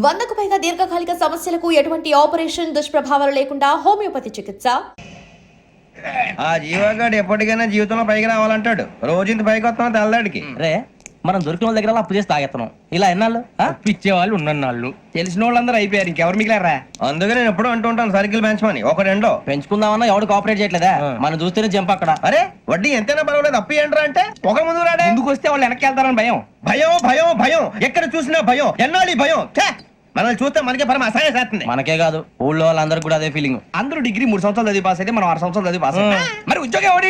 100కు పైగా దీర్ఘకాలిక సమస్యలకు ఎటువంటి ఆపరేషన్ దుష్ప్రభావాలు లేకుండా హోమియోపతి చికిత్స. ఆ జీవగాడు ఎప్పటికైనా జీవితంలో పైకి రావాలంటాడు. రోజు ఇంత పైకి వస్తాం తెల్లడికి రే మనం దొరికిన వాళ్ళ దగ్గర అప్పు చేసి తాగెత్తనం. ఇలా ఎన్నాళ్ళు ఇచ్చే వాళ్ళు ఉన్నన్నాళ్ళు తెలిసిన వాళ్ళందరూ అయిపోయారు, ఇంకెవరు మిగిలారా? అందుకే నేను ఎప్పుడు అంటూ ఉంటాను సర్కిల్ పెంచమని. ఒక రెండో పెంచుకుందామన్నా ఎవడు కోఆపరేట్ చేయట్లేదా? మనం చూస్తేనే జంప్ అక్కడ. అరే వడ్డీ ఎంతైనా పర్వాలేదు అప్పు ఏంట్రా అంటే ఒక ముందు రాడే. ముందుకు వస్తే వాళ్ళు వెనక్కి వెళ్తారని భయం. భయం భయం భయం ఎక్కడ చూసినా భయం. ఎన్నాళ్ళు భయం? మనల్ని చూస్తే మనకే పరమ అసహాయం చేస్తుంది. మనకే కాదు ఊళ్ళో వాళ్ళందరికీ కూడా అదే ఫీలింగ్. అందరూ డిగ్రీ 3 సంవత్సరాలు చదివి పాస్ అయితే మనం 6 సంవత్సరాలు చదివి పాస్ అయ్యాం. మరి ఉద్యోగం ఎవడి?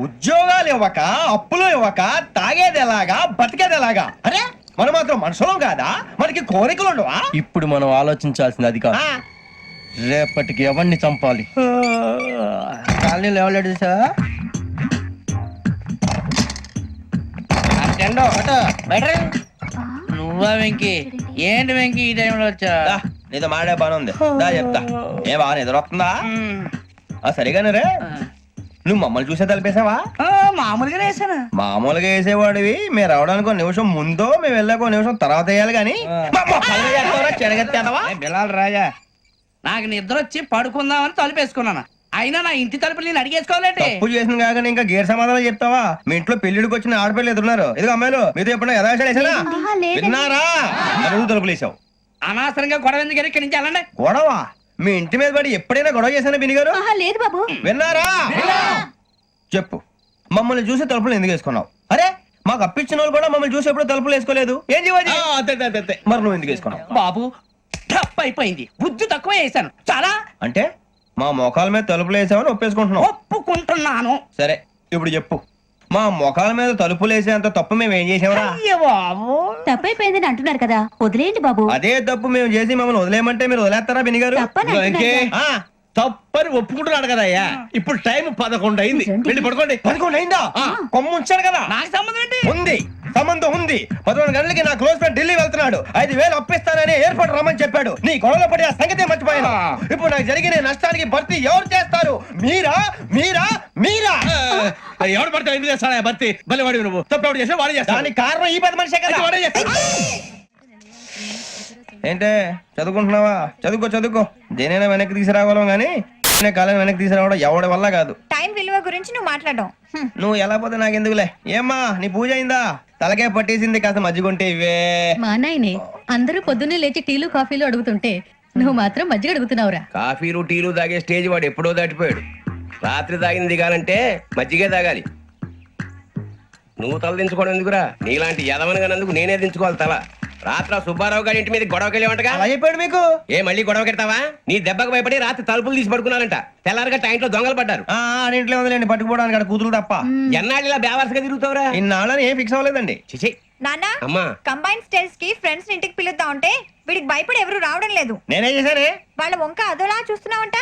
ఉద్యోగాలు ఇవ్వక అప్పులు ఇవ్వక తాగేది ఎలాగా బతికేది ఎలాగా? అరే మనం మాత్రం మనుషులం కాదా? మనకి కోరికలు ఉండవా? ఇప్పుడు మనం ఆలోచించాల్సింది అది కాదు, రేపటికి ఎవరిని చంపాలి. కాలనీలో ఎవరు సార్? నువ్వా వెంకీ? ఏంటి వెంకీ ఈ టైంలో వచ్చా? నీతో మాడే పని ఉంది, దా చెప్తా. ఏ బాగా నిద్రొస్తుందా? సరిగానే రే, నువ్వు మమ్మల్ని చూసే తలిపేసావా? మామూలుగానే వేసాను. మామూలుగా వేసేవాడివి. మేము రావడానికి 1 నిమిషం ముందో మేము వెళ్ళాక 1 నిమిషం తర్వాత వేయాలి కానీ బిలాల్ రాజా, నాకు నిద్ర వచ్చి పడుకుందామని తలుపేసుకున్నాను. అయినా నా ఇంటి తలుపులు నేను అడిగేసుకోవాలంటే తప్పు చేసిన కాక ఇంకా గేర్ సమాధానం చెప్తావా? మీ ఇంట్లో పెళ్లిడికి వచ్చిన ఆడపిల్లలు ఎదురున్నారు. ఇది అమ్మాయిలు మీతో ఎప్పుడైనా యథాశాలు వేసానా? విన్నారా? అడుగు తలుపులు వేసావు. అనవసరంగా గొడవ ఎందుకు ఇక్కడి నుంచి వెళ్ళండి. గొడవ? మీ ఇంటి మీద పడి ఎప్పుడైనా గొడవ చేశానా బిని గారు? లేదు బాబు. విన్నారా? చెప్పు, మమ్మల్ని చూసి తలుపులు ఎందుకు వేసుకున్నావు? అరే మాకు అప్పించిన వాళ్ళు కూడా మమ్మల్ని చూసి ఎప్పుడు తలుపులు వేసుకోలేదు. ఏం చేయాలి? మరి నువ్వు ఎందుకు వేసుకున్నావు? బాబు టప్ అయిపోయింది, బుద్ధి తక్కువ వేసాను చాలా. అంటే మా మొఖాల మీద తలుపులు వేసామని ఒప్పేసుకుంటున్నావు? ఒప్పుకుంటున్నాను. సరే ఇప్పుడు చెప్పు, మా మొఖాల మీద తలుపులు వేసేంత తప్పు మేము ఏం చేసామరా? అయ్యో బాబు, తప్పైపోయిందని అంటున్నారు కదా, వదిలేయండి బాబు. అదే తప్పు మేము చేసి మమ్మల్ని వదిలేయమంటే మీరు వదిలేస్తారా బిని గారు? తప్పని ఒప్పుకుంటున్నాడు కదా అయ్యా. ఇప్పుడు టైం 11 అయింది, వెళ్ళి పడుకోండి. 11 అయిందా? కొమ్ము ఉంచాడు కదా. నాకు సంబంధం ఏంటి? ఉంది, సంబంధం ఉంది. 11 గంటలకి నా క్లోజ్ ఫ్రెండ్ ఢిల్లీ వెళ్తున్నాడు. 5,000 అప్పిస్తానని ఎయిర్పోర్ట్ రమ్మని చెప్పాడు. నీ గొడవలో పడి ఆ సంగతే మర్చిపోయాను. ఇప్పుడు నాకు జరిగిన నష్టానికి భర్తీ ఎవరు చేస్తారు? మీరా మీరా మీరా? ఎవడు పడితే ఎందుకు చేస్తాడా భర్తీ? మళ్ళీ వాడి నువ్వు తప్పు ఎవడు చేసా వాడే చేస్తా. దానికి కారణం ఈ 10 మనిషే కదా. వాడే చేస్తా. ఏంటే చదువుకుంటున్నావా? చదువుకో చదువుకో. దేనైనా వెనక్కి తీసుకురావాలం గానీ కాలం వెనక్కి తీసుకురావడం ఎవడి వల్ల కాదు. టైం విలువ గురించి నువ్వు మాట్లాడడం. నువ్వు ఎలా పోతే నాకెందుకులే. ఏమ్మా నీ పూజ అయిందా? తలకే పట్టేసింది, కాస్త మజ్జిగుంటే ఇవే. మా నాయనే అందరూ పొద్దున్నే లేచి టీలు కాఫీలు అడుగుతుంటే నువ్వు మాత్రం మజ్జిగ అడుగుతున్నావురా. కాఫీలు టీలు తాగే స్టేజ్ వాడు ఎప్పుడో దాటిపోయాడు. రాత్రి తాగింది దిగాలంటే మజ్జిగే తాగాలి. నువ్వు తల దించుకోవడం ఎందుకురా? నీలాంటి యదవనగానందుకు నేనే దించుకోవాలి తల. రాత్రి సుబ్బారావు గారి ఇంటి మీద గొడవకి వెళ్ళేవంటగా. అలా చెప్పాడు మీకు? ఏ మళ్ళీ గొడవ కెడతావా? నీ దెబ్బకు భయపడి రాత్రి తలుపులు తీసి పడుకున్నారంట. తెల్లారగా టైంట్లో దొంగలు పడ్డారు. ఇంట్లో ఉందిలేండి పట్టుకుపోవడానికి, అక్కడ కూతురు తప్ప. ఎన్నాళ్ళు ఇలా బేవర్సగా తిరుగుతావురా? ఇన్నాళ్ళని ఏం ఫిక్స్ అవ్వలేదండి. చిచి నాన్న, అమ్మా, కంబైన్ స్టైల్స్ కి ఫ్రెండ్స్ ఇంటికి పిలుద్దాం అంటే వీడికి భయపడి ఎవరు రావడం లేదు. నేనేం చేశానే? వాళ్ళ వంక అదోలా చూస్తున్నావంట.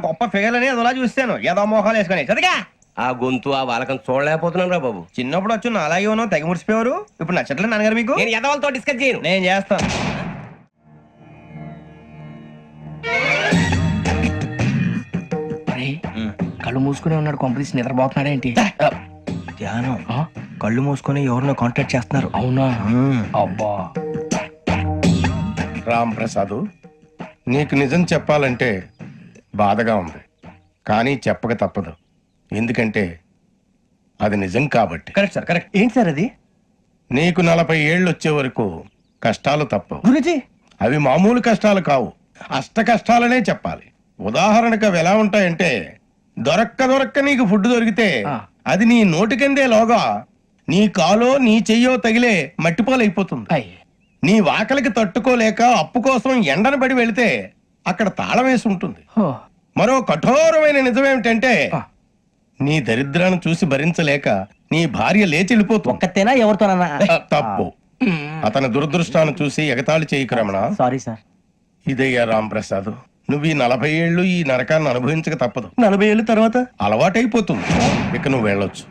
గొప్ప ఫిగర్ అని అదోలా చూస్తాను. ఏదో మోహాలు వేసుకొని చదిగా ఆ గొంతు ఆ వాలకం చూడలేకపోతున్నాను రా బాబు. చిన్నప్పుడు వచ్చి నా అలాగే ఉన్నావు, తెగ ముడిచిపోయారు. ఇప్పుడు నచ్చట్లే నాన్నగారు మీకు? నేను యదవలతో డిస్కస్ చేయను. నేను చేస్తాను. కళ్ళు మూసుకునే ఉన్నాడు, కొంపదీసి నిద్రపోతున్నాడేంటి? ధ్యానం. కళ్ళు మూసుకొని ఎవరినో కాంటాక్ట్ చేస్తున్నారు. అవునా? అబ్బా రామ్ ప్రసాద్, నీకు నిజం చెప్పాలంటే బాధగా ఉంది, కానీ చెప్పక తప్పదు. ఎందుకంటే అది నిజం కాబట్టి. Correct sir, correct. ఏంటి సార్ అది? నీకు 40 ఏళ్ళు వచ్చే వరకు కష్టాలు తప్పవు. గురుజీ, అవి మామూలు కష్టాలు కావు, అష్ట కష్టాలనే చెప్పాలి. ఉదాహరణకు అవి ఎలా ఉంటాయంటే, దొరక్క నీకు ఫుడ్ దొరికితే అది నీ నోటికందే లోగా నీ కాలో నీ చెయ్యో తగిలే మట్టిపాలైపోతుంది. నీ వాకలికి తట్టుకోలేక అప్పు కోసం ఎండను పడి వెళితే అక్కడ తాళం వేసి ఉంటుంది. మరో కఠోరమైన నిజమేమిటంటే, నీ దరిద్రాన్ని చూసి భరించలేక నీ భార్య లేచి వెళ్ళిపోతుంది. ఒక్కతేనా ఎవరితోనన్నా? తప్పు. అతని దురదృష్టాన్ని చూసి ఎగతాళి చేయకు రమణ. Sorry sir. ఇదయ్యా రాంప్రసాద్, నువ్వు ఈ 40 ఏళ్ళు ఈ నరకాన్ని అనుభవించక తప్పదు. 40 ఏళ్ళ తర్వాత అలవాటైపోతుంది. ఇక నువ్వు వెళ్ళొచ్చు.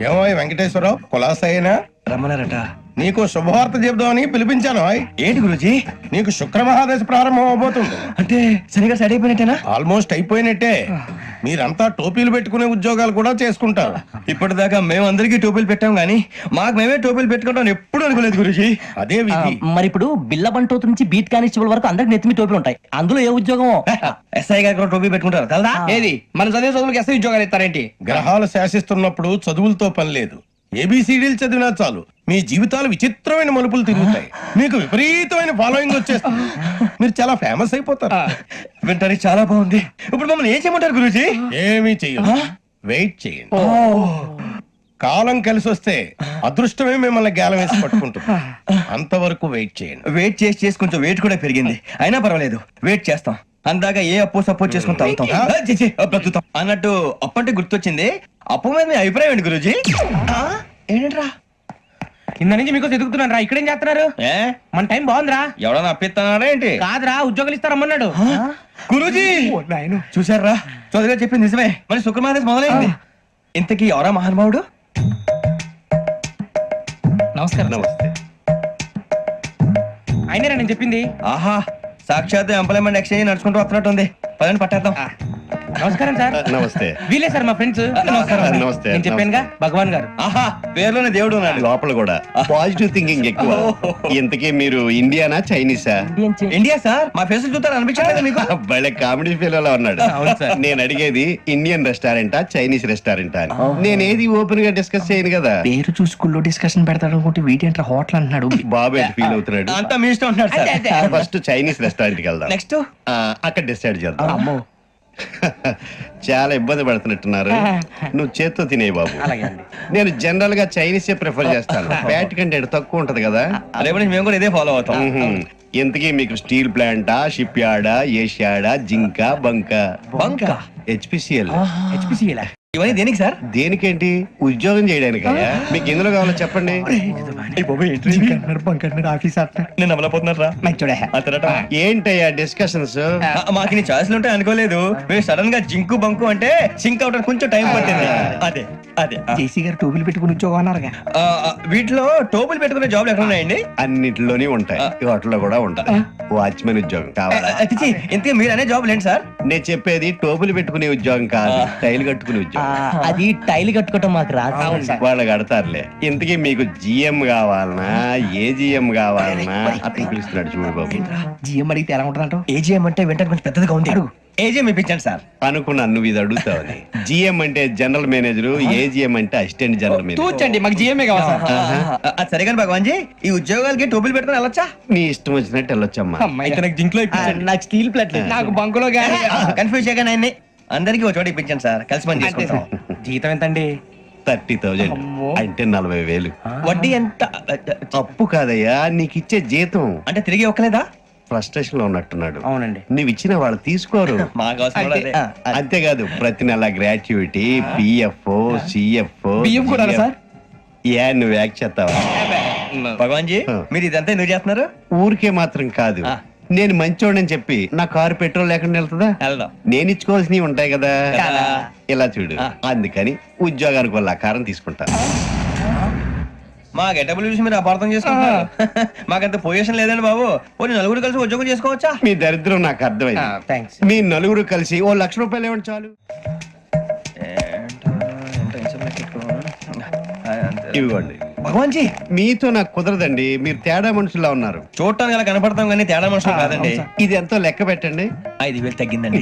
ఏమో వెంకటేశ్వరరావు, కులాసైనా రమ్మన్నారట. నీకు శుభవార్త చెబుదామని పిలిపించాను. ఏంటి గురుజీ? నీకు శుక్ర మహాదశ ప్రారంభం అవబోతుంది. అంటే సరిగా సెట్ అయిపోయినట్టేనా? ఆల్మోస్ట్ అయిపోయినట్టే. మీరంతా టోపీలు పెట్టుకునే ఉద్యోగాలు కూడా చేసుకుంటారు. ఇప్పటిదాకా మేమందరికీ టోపీలు పెట్టాం గానీ మాకు మేమే టోపీలు పెట్టుకుంటాం ఎప్పుడు అనుకోలేదు గురుజీ. అదే విధి. మరి ఇప్పుడు బిల్ల బంటోతు నుంచి బీట్ కానిస్టేబుల్ వరకు అందరికి నెత్తిమి టోపీలు ఉంటాయి. అందులో ఏ ఉద్యోగం? ఎస్ఐ గారు కూడా టోపీ పెట్టుకుంటారు తెలదా? ఏది మన చదివే చదువులకు ఎస్ఐ ఉద్యోగాలు ఇస్తారేంటి? గ్రహాలు శాసిస్తున్నప్పుడు చదువులతో పని లేదు. ఏబిసిడీలు చదివినా చాలు మీ జీవితాలు విచిత్రమైన మలుపులు తిరుగుతాయి. మీకు విపరీతమైన ఫాలోయింగ్ వచ్చేస్తుంది. మీరు చాలా ఫేమస్ అయిపోతారు. వింటానికి చాలా బాగుంది. ఇప్పుడు మమ్మల్ని ఏం చేయమంటారు గురూజీ? ఏమీ చెయ్యదు, వెయిట్ చేయండి. కాలం కలిసి వస్తే అదృష్టమే మిమ్మల్ని గేలం వేసి పట్టుకుంటుంది. అంతవరకు వెయిట్ చేయండి. వెయిట్ చేసి కొంచెం వెయిట్ కూడా పెరిగింది. అయినా పర్వాలేదు, వెయిట్ చేస్తాం. అందాక ఏ అప్పు సపోర్ట్ చేసుకుని తాగుతాం. బ్రతుకుతాం అన్నట్టు అప్పు అంటే గుర్తొచ్చింది. అప్పు మీద మీ అభిప్రాయం ఏంటి గురూజీ? ఏంటరా కింద నుంచి మీకు ఎదుగుతున్నాను రా. ఇక్కడేం చేస్తున్నారు? ఏ మన టైం బాగుందిరా. ఎవడన్నా అప్పిస్తున్నారా ఏంటి? కాదురా, ఉద్యోగాలు ఇస్తారమ్మన్నాడు. గురూజీ చూసారా, చౌదరిగా చెప్పింది నిజమే. మరి శుక్రమాదేశ్ మొదలైంది. ఇంతకీ ఎవరా మహానుభావుడు? నమస్కారం. నమస్తే. అయినరా నేను చెప్పింది? ఆహా, సాక్షాత్ ఎంప్లాయ్మెంట్ ఎక్స్చేంజ్ నడుచుకుంటూ వస్తున్నట్టు ఉంది. పదండి పట్టేద్దాం. నమస్కారం సార్. నమస్తే. వీలే సార్ మా ఫ్రెండ్స్. నమస్కారం. నమస్తే. నేను చెప్పానుగా భగవాన్ గారు. ఆహా, పేరులోనే దేవుడు ఉన్నాడు. లోపల కూడా పాజిటివ్ థింకింగ్ ఎక్కువ. ఇంతకీ మీరు ఇండియానా చైనీసా? India sir. మా ఫేస్ చూస్తారు అనిపించలేదు మీకు? భలే కామెడీ ఫీల్ అలా ఉన్నాడు. అవును సార్. నేను అడిగేది ఇండియన్ రెస్టారెంటా చైనీస్ రెస్టారెంటా అని. నేనేది ఓపెన్ గా డిస్కస్ చేయను కదా. పేరు చూసుకుల్లో డిస్కషన్ పెడతాడు అనుకుంటే వీటి అంటే హోటల్ అంటున్నాడు. బాబు ఎట్ ఫీల్ అవుతున్నాడు. అంతా మీ ఇష్టం ఉంటున్నాడు సార్. ఫస్ట్ చైనీస్ రెస్టారెంట్ కి వెళ్దాం. నెక్స్ట్ అక్కడ డిసైడ్ చేద్దాం. చాలా ఇబ్బంది పడుతున్నట్టున్నారు. నువ్వు చేత్తో తినే బాబు. నేను జనరల్ గా చైనీస్ ప్రిఫర్ చేస్తాను. ఫ్యాట్ కంటెంట్ తక్కువ ఉంటది కదా. రేపు నుంచి మేము కూడా ఇదే ఫాలో అవుతాం. ఇంతకీ మీకు స్టీల్ ప్లాంటా, షిప్ యార్డా, ఏషియాడా, జింక, బంకా? బంకా? హెచ్పిసిఎల్. ఇవన్నీ దేనికి సార్? దేనికేంటి? ఉద్యోగం చేయడానికి. మీకు ఎందులో కావాలో చెప్పండి. నేను అమలపోతున్నారా? ఏంటయ్యా డిస్కషన్స్? మాకు నీ ఛాయిస్లు ఉంటాయి అనుకోలేదు. మీరు సడన్ గా జింకు బంకు అంటే సింక్ అవడానికి కొంచెం టైం పట్టింది. అదే అదే జేసీ గారు టోపీలు పెట్టుకుని ఉద్యోగం అన్నారుగా. వీటిలో టోపులు పెట్టుకునే జాబ్లు ఎక్కడ ఉన్నాయండి? అన్నిటిలోనే ఉంటాయి. వాటిలో కూడా ఉంటాయి. వాచ్మెన్ ఉద్యోగం కావాలా? ఇంతకీ మీరు అనే జాబ్ ఏంటి సార్? నేను చెప్పేది టోపులు పెట్టుకునే ఉద్యోగం కాదు, టైల్ కట్టుకునే ఉద్యోగం. అది టైల్ కట్టుకోవటం మాకు రాదు. వాళ్ళు కడతారులే. ఇంతకీ మీకు జిఎం కావాలనా, ఏ జిఎం కావాలనా? అతను పిలుస్తున్నాడు చూడు బాబు. జిఎం అడిగితే ఎలా ఉంటుందంట? ఏజీఎం అంటే వెంటనే కొంచెం పెద్దదిగా ఉంది. ఏజీఎం ఇప్పించండి సార్. అనుకున్నాను నువ్వు ఇది అడుగుతావని. జిఎం అంటే జనరల్ మేనేజర్, ఏజిఎం అంటే అసిస్టెంట్ జనరల్ మేనేజర్. తూచండి, మాకు జిఎంఏ కావాలి సార్. అది సరే కానీ భగవాన్ జీ, ఈ ఉద్యోగాలకి టోపులు పెట్టుకుని వెళ్ళొచ్చా? నీ ఇష్టం వచ్చినట్టు వెళ్ళొచ్చమ్మా. అయితే నాకు జింక్ లో నాకు స్టీల్ ప్లేట్ నాకు బంకులో గానీ కన్ఫ్యూజ్ చేయగానే ఆయన్ని అందరికీ ఒక చోట ఇప్పించండి సార్. కలిసి పని చేసుకుంటాం. జీతం ఎంతండి? 30,000 అంటే 40,000. వడ్డీ ఎంత? అప్పు కాదయ్యా, నీకు ఇచ్చే జీతం. అంటే తిరిగి ఒక్కలేదా? ఫ్రస్ట్రేషన్ లో ఉన్నట్టున్నాడు. అవునండి. నువ్వు ఇచ్చిన వాళ్ళు తీసుకోరు. మాకు అవసరం కూడా అదే. అంతేకాదు ప్రతి నెల గ్రాట్యుటీ, పిఎఫ్, సిఎఫ్. బియ్యం కూడా సార్? ఏ నువ్వు యాక్ట్ చేస్తావా? భగవాన్ జీ, మీరు ఇదంతా ఎందుకు చేస్తున్నారు? ఊరికే మాత్రం కాదు. నేను మంచోడని చెప్పి నా కారు పెట్రోల్ లేకుండా వెళ్తుందా? వెళ్దాం. నేను ఇచ్చుకోవాల్సినవి ఉంటాయి కదా. కదా. ఇలా చూడు. అందుకని ఉద్యోగానికి వాళ్ళ ఆకారం తీసుకుంటా. మా గెటబుల్ చూసి మీరు అపార్థం చేసుకుంటున్నారు. మాకంత పొజిషన్ లేదండి బాబు. పోనీ నలుగురు కలిసి ఉద్యోగం చేసుకోవచ్చా? మీ దరిద్రం నాకు అర్థమైంది. థ్యాంక్స్. మీ నలుగురు కలిసి ఓ ₹1,00,000 ఇవ్వండి చాలు. ఇవ్వండి. భగవాన్ జీ, మీతో నాకు కుదరదండి. మీరు తేడా మనుషులా ఉన్నారు. చూడటానికి అలా కనపడతాం కానీ తేడా మనుషులు కాదండి. ఇది ఎంతో లెక్క పెట్టండి. 5,000 తగ్గిందండి.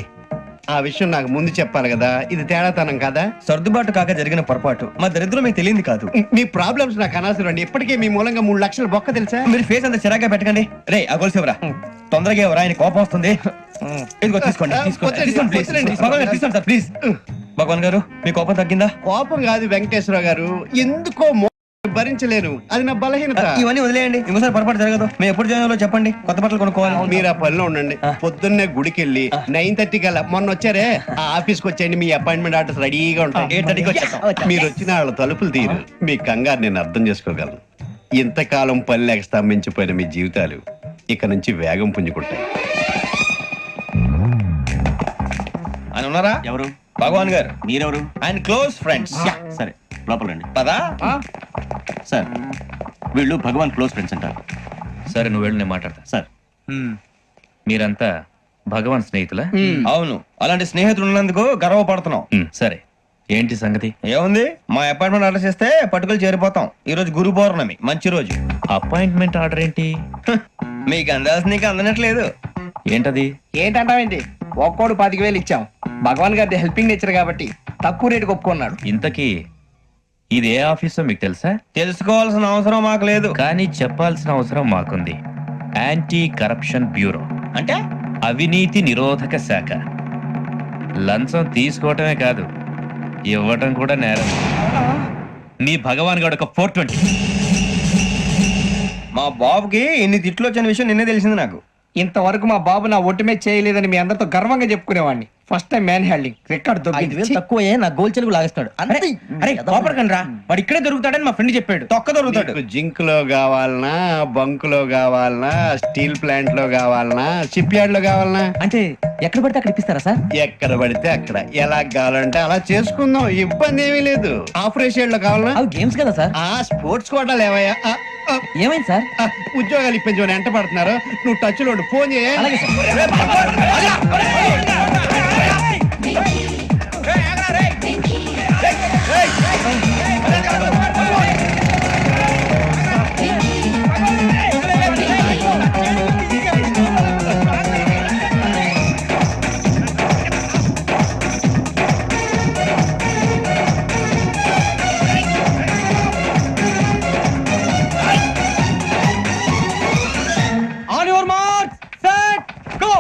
ఆ విషయం నాకు ముందు చెప్పాలి కదా. ఇది తేడాతనం కదా. సర్దుబాటు కాక జరిగిన పొరపాటు. మా దరిద్రం మీకు తెలియదు కాదు. మీ ప్రాబ్లమ్స్ నాకు అనవసరం అండి. ఇప్పటికే మీ మూలంగా 3,00,000 బొక్క తెలుసా? మీరు ఫేస్ అంత చిరాగ్గా పెట్టకండి. రే ఆ గొలుసు ఎవరా? తొందరగా ఎవరా? ఆయన కోపం వస్తుంది. ఇదిగో తీసుకోండి. తీసుకోండి ప్లీజ్. భగవాన్ గారు తీసుకోండి సార్ ప్లీజ్. భగవాన్ గారు, మీ కోపం తగ్గిందా? కోపం కాదు వెంకటేశ్వర గారు, ఎందుకో భరించలేను. అది నా బలహీనత. ఇవన్నీ వదిలేయండి. ఇంకోసారి పొరపాటు జరగదు. మేము ఎప్పుడు జాయిన్ అవ్వాలో చెప్పండి. కొత్త బట్టలు కొనుక్కోవాలి. మీరు ఆ పనిలో ఉండండి. పొద్దున్నే గుడికి వెళ్ళి 9:30 కల్లా, మొన్న వచ్చారే ఆ ఆఫీస్కి వచ్చేయండి. మీ అపాయింట్మెంట్ ఆర్డర్స్ రెడీగా ఉంటాయి. 8:30కి వచ్చేస్తాం. మీరు వచ్చిన వాళ్ళ తలుపులు తీరు. మీ కంగారు నేను అర్థం చేసుకోగలను. ఇంతకాలం పని లేక స్తంభించిపోయిన మీ జీవితాలు ఇక నుంచి వేగం పుంజుకుంటాయి. ఆయన ఉన్నారా? ఎవరు? భగవాన్ గారు. మీరెవరు? ఆయన క్లోజ్ ఫ్రెండ్స్. సరే లోపలండి. పదా? సార్ వీళ్ళు భగవాన్ క్లోజ్ ఫ్రెండ్స్ అంటారు. సరే నువ్వు వెళ్ళు, నేను మాట్లాడతా. సార్ మీరంతా భగవాన్ స్నేహితులా అవును, అలాంటి స్నేహితులు ఉన్నందుకు గర్వపడుతున్నాం. సరే, ఏంటి సంగతి? ఏముంది, మా అపాయింట్మెంట్ ఆర్డర్ చేస్తే పట్టుకులు చేరిపోతాం. ఈ రోజు గురు పౌర్ణమి, మంచి రోజు. అపాయింట్మెంట్ ఆర్డర్ ఏంటి? మీకు అందాల్సిన నీకు అందనట్లేదు. ఏంటది? ఏంటంటావేంటి? ఒక్కోడు 10,000 ఇచ్చాం. భగవాన్ గారి హెల్పింగ్ నేచర్ కాబట్టి తక్కువ రేటుకి ఒప్పుకున్నాడు. ఇంతకీ ఇది ఏ ఆఫీసో మీకు తెలుసా? తెలుసుకోవాల్సిన అవసరం మాకు లేదు. కానీ చెప్పాల్సిన అవసరం మాకుంది. యాంటీ కరప్షన్ బ్యూరో, అంటే అవినీతి నిరోధక శాఖ. లంచం తీసుకోవటమే కాదు, ఇవ్వటం కూడా నేరం. మీ భగవాన్ గారు ఒక 420. మా బాబుకి ఇన్ని తిట్లు వచ్చిన విషయం నిన్నే తెలిసింది నాకు. ఇంతవరకు మా బాబు నా ఒట్టుమే చేయలేదని మీ అందరితో గర్వంగా చెప్పుకునేవాడిని. First time man handing record 5,000 తక్కువే నా గోల్ చెలుగు లాగేస్తాడు. అంతే. అరే కోపడకండి రా, వాడు ఇక్కడే దొరుకుతాడని మా ఫ్రెండ్ చెప్పాడు. తొక్క దొరుకుతాడు. జింక్ లో కావాలనా, బంక్ లో కావాలనా, స్టీల్ ప్లాంట్ లో కావాలనా, షిప్ యార్డ్ లో కావాలనా, అంటే ఎక్కడ పడితే అక్కడ ఇప్పిస్తారా సార్? ఎక్కడ పడితే అక్కడ ఎలా కావాలంటే అలా చేసుకుందాం, ఇబ్బంది ఏమీ లేదు. ఆపరేషన్ లో కావాలనా? అవి గేమ్స్ కదా సార్. ఆ స్పోర్ట్స్ కోటాలు ఏవయ్యా? ఏమైంది సార్? ఉద్యోగాలు ఇప్పించమని ఎంట పడుతున్నారు. నువ్వు టచ్ లో ఉండు, ఫోన్ చేయ. అలాగే sir. On your mark, set, go.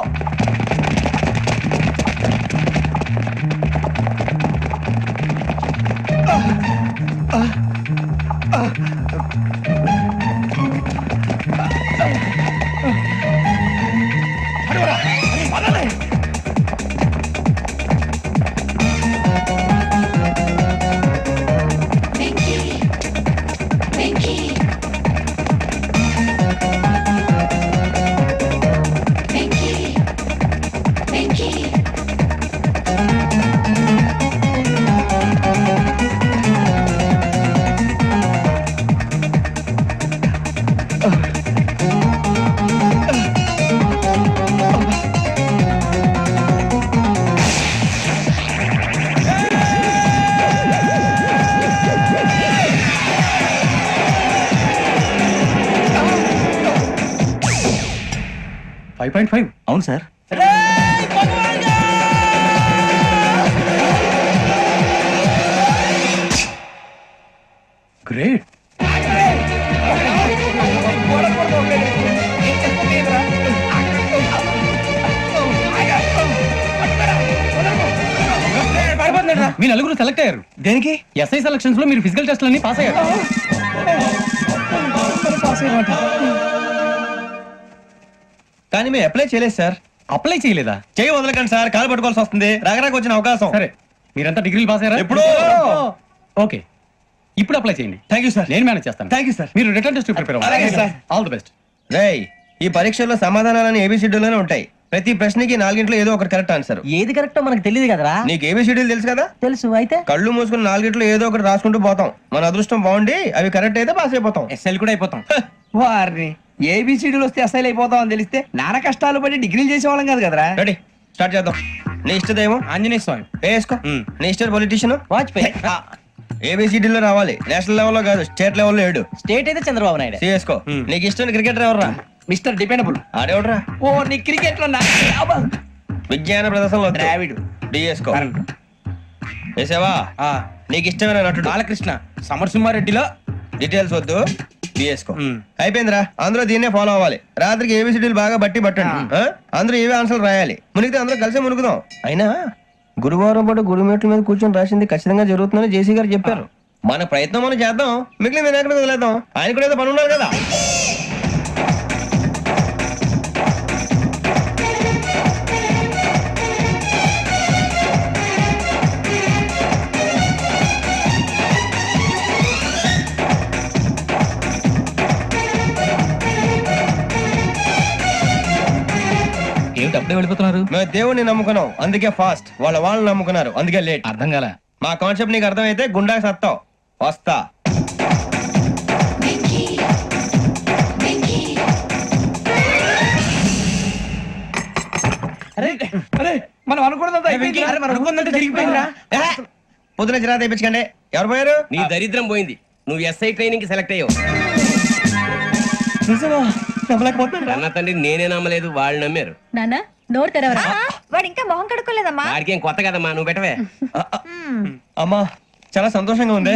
అవును సార్. గ్రేట్. మీ నలుగురు సెలెక్ట్ అయ్యారు. దేనికి? ఎస్ఐ సెలక్షన్స్ లో మీరు ఫిజికల్ టెస్ట్ అన్ని పాస్ అయ్యారు. కానీ మేము అప్లై చేయలేదు సార్. అప్లై చేయలేదా? చేయి వదలకండి సార్, కాలు పట్టుకోవాల్సి వస్తుంది. రాగరాకు వచ్చిన అవకాశం. సరే, మీరంతా డిగ్రీలు పాస్ అయ్యారా? ఎప్పుడో. ఓకే, ఇప్పుడు అప్లై చేయండి. Thank you sir. నేను మేనేజ్ చేస్తాను. Thank you sir. మీరు రిటర్న్ టెస్ట్ ప్రిపేర్ అలాగే అవ్వాలి. సార్. All the best. రేయ్, ఈ పరీక్షల్లో సమాధానాలని ఏబిసిడ్యూల్లోనే ఉంటాయి. ప్రతి ప్రశ్నకి 4 ఏదో ఒకటి కరెక్ట్ ఆన్సర్. ఏది కరెక్టో మనకు తెలియదు కదరా. నీకు ఏబిసిడ్యూల్ తెలుసు కదా? తెలుసు. అయితే కళ్ళు మూసుకుని 4 ఏదో ఒకటి రాసుకుంటూ పోతాం. మన అదృష్టం బాగుండి అవి కరెక్ట్ అయితే పాస్ అయిపోతాం. ఎస్ఎల్ కూడా అయిపోతాం. వారిని ఏబిసిడీలు వస్తే ఎస్ఐలు అయిపోతాం అని తెలిస్తే నాన్న కష్టాలు పడి డిగ్రీలు చేసేవాళ్ళం కాదు కదరా. రెడీ, స్టార్ట్ చేద్దాం. నీ ఇష్టదేమో ఆంజనేయ స్వామి. వేసుకో. నీ ఇష్ట పొలిటీషియన్ వాజ్పేయి. ఏబిసిడీలో రావాలి. నేషనల్ లెవెల్లో కాదు, స్టేట్ లెవెల్లో 7. స్టేట్ అయితే చంద్రబాబు నాయుడు. సిఎస్కో. నీకు ఇష్టం క్రికెటర్ ఎవర్రా? Mister dependable. ఆడేవడరా? ఓ నీ క్రికెట్ లో విజ్ఞాన ప్రదర్శనలో ద్రావిడు. డిఎస్కో. వేసావా? నీకు ఇష్టమైన నటుడు? బాలకృష్ణ. సమర్సింహారెడ్డిలో డీటెయిల్స్ వద్దు, డిఎస్కో. అయిపోయిందిరా. అందరూ దీన్నే ఫాలో అవ్వాలి. రాత్రికి ఏబిసిడీలు బాగా బట్టి పట్టండి. అందరూ ఏవే ఆన్సర్లు రాయాలి. మునిగితే అందరూ కలిసి మునుగుదాం. అయినా గురువారం పాటు గురుమేట్ల మీద కూర్చొని రాసింది ఖచ్చితంగా జరుగుతుందని జేసీ గారు చెప్పారు. మన ప్రయత్నం మనం చేద్దాం, మిగిలిన నేను ఎక్కడ వదిలేద్దాం. ఆయన కూడా ఏదో పని ఉన్నారు కదా. ఏమిటి అప్పుడే వెళ్ళిపోతున్నారు? మేము దేవుడిని నమ్ముకున్నాం, అందుకే ఫాస్ట్. వాళ్ళని నమ్ముకున్నారు, అందుకే లేట్. అర్థం కాల. మా కాన్సెప్ట్ నీకు అర్థమైతే గుండా సత్తావు. వస్తా. అరే మనం అనుకున్నదంతా అయిపోయింది. అరే, మనం అనుకున్నదంతా జరిగిపోయిందిరా. పొద్దున జిరా తెప్పించకండి. ఎవరు పోయారు? నీ దరిద్రం పోయింది. నువ్వు ఎస్ఐ ట్రైనింగ్ కి సెలెక్ట్ అయ్యావు. అన్న తండ్రి నేనే నమ్మలేదు, వాళ్ళు నమ్మారు. నాన్న నోరు తెరవరా. వాడు ఇంకా మొహం కడుక్కోలేదమ్మా. వాడికి ఏం కొత్త కదమ్మా, నువ్వు పెట్టవే. అమ్మా చాలా సంతోషంగా ఉంది.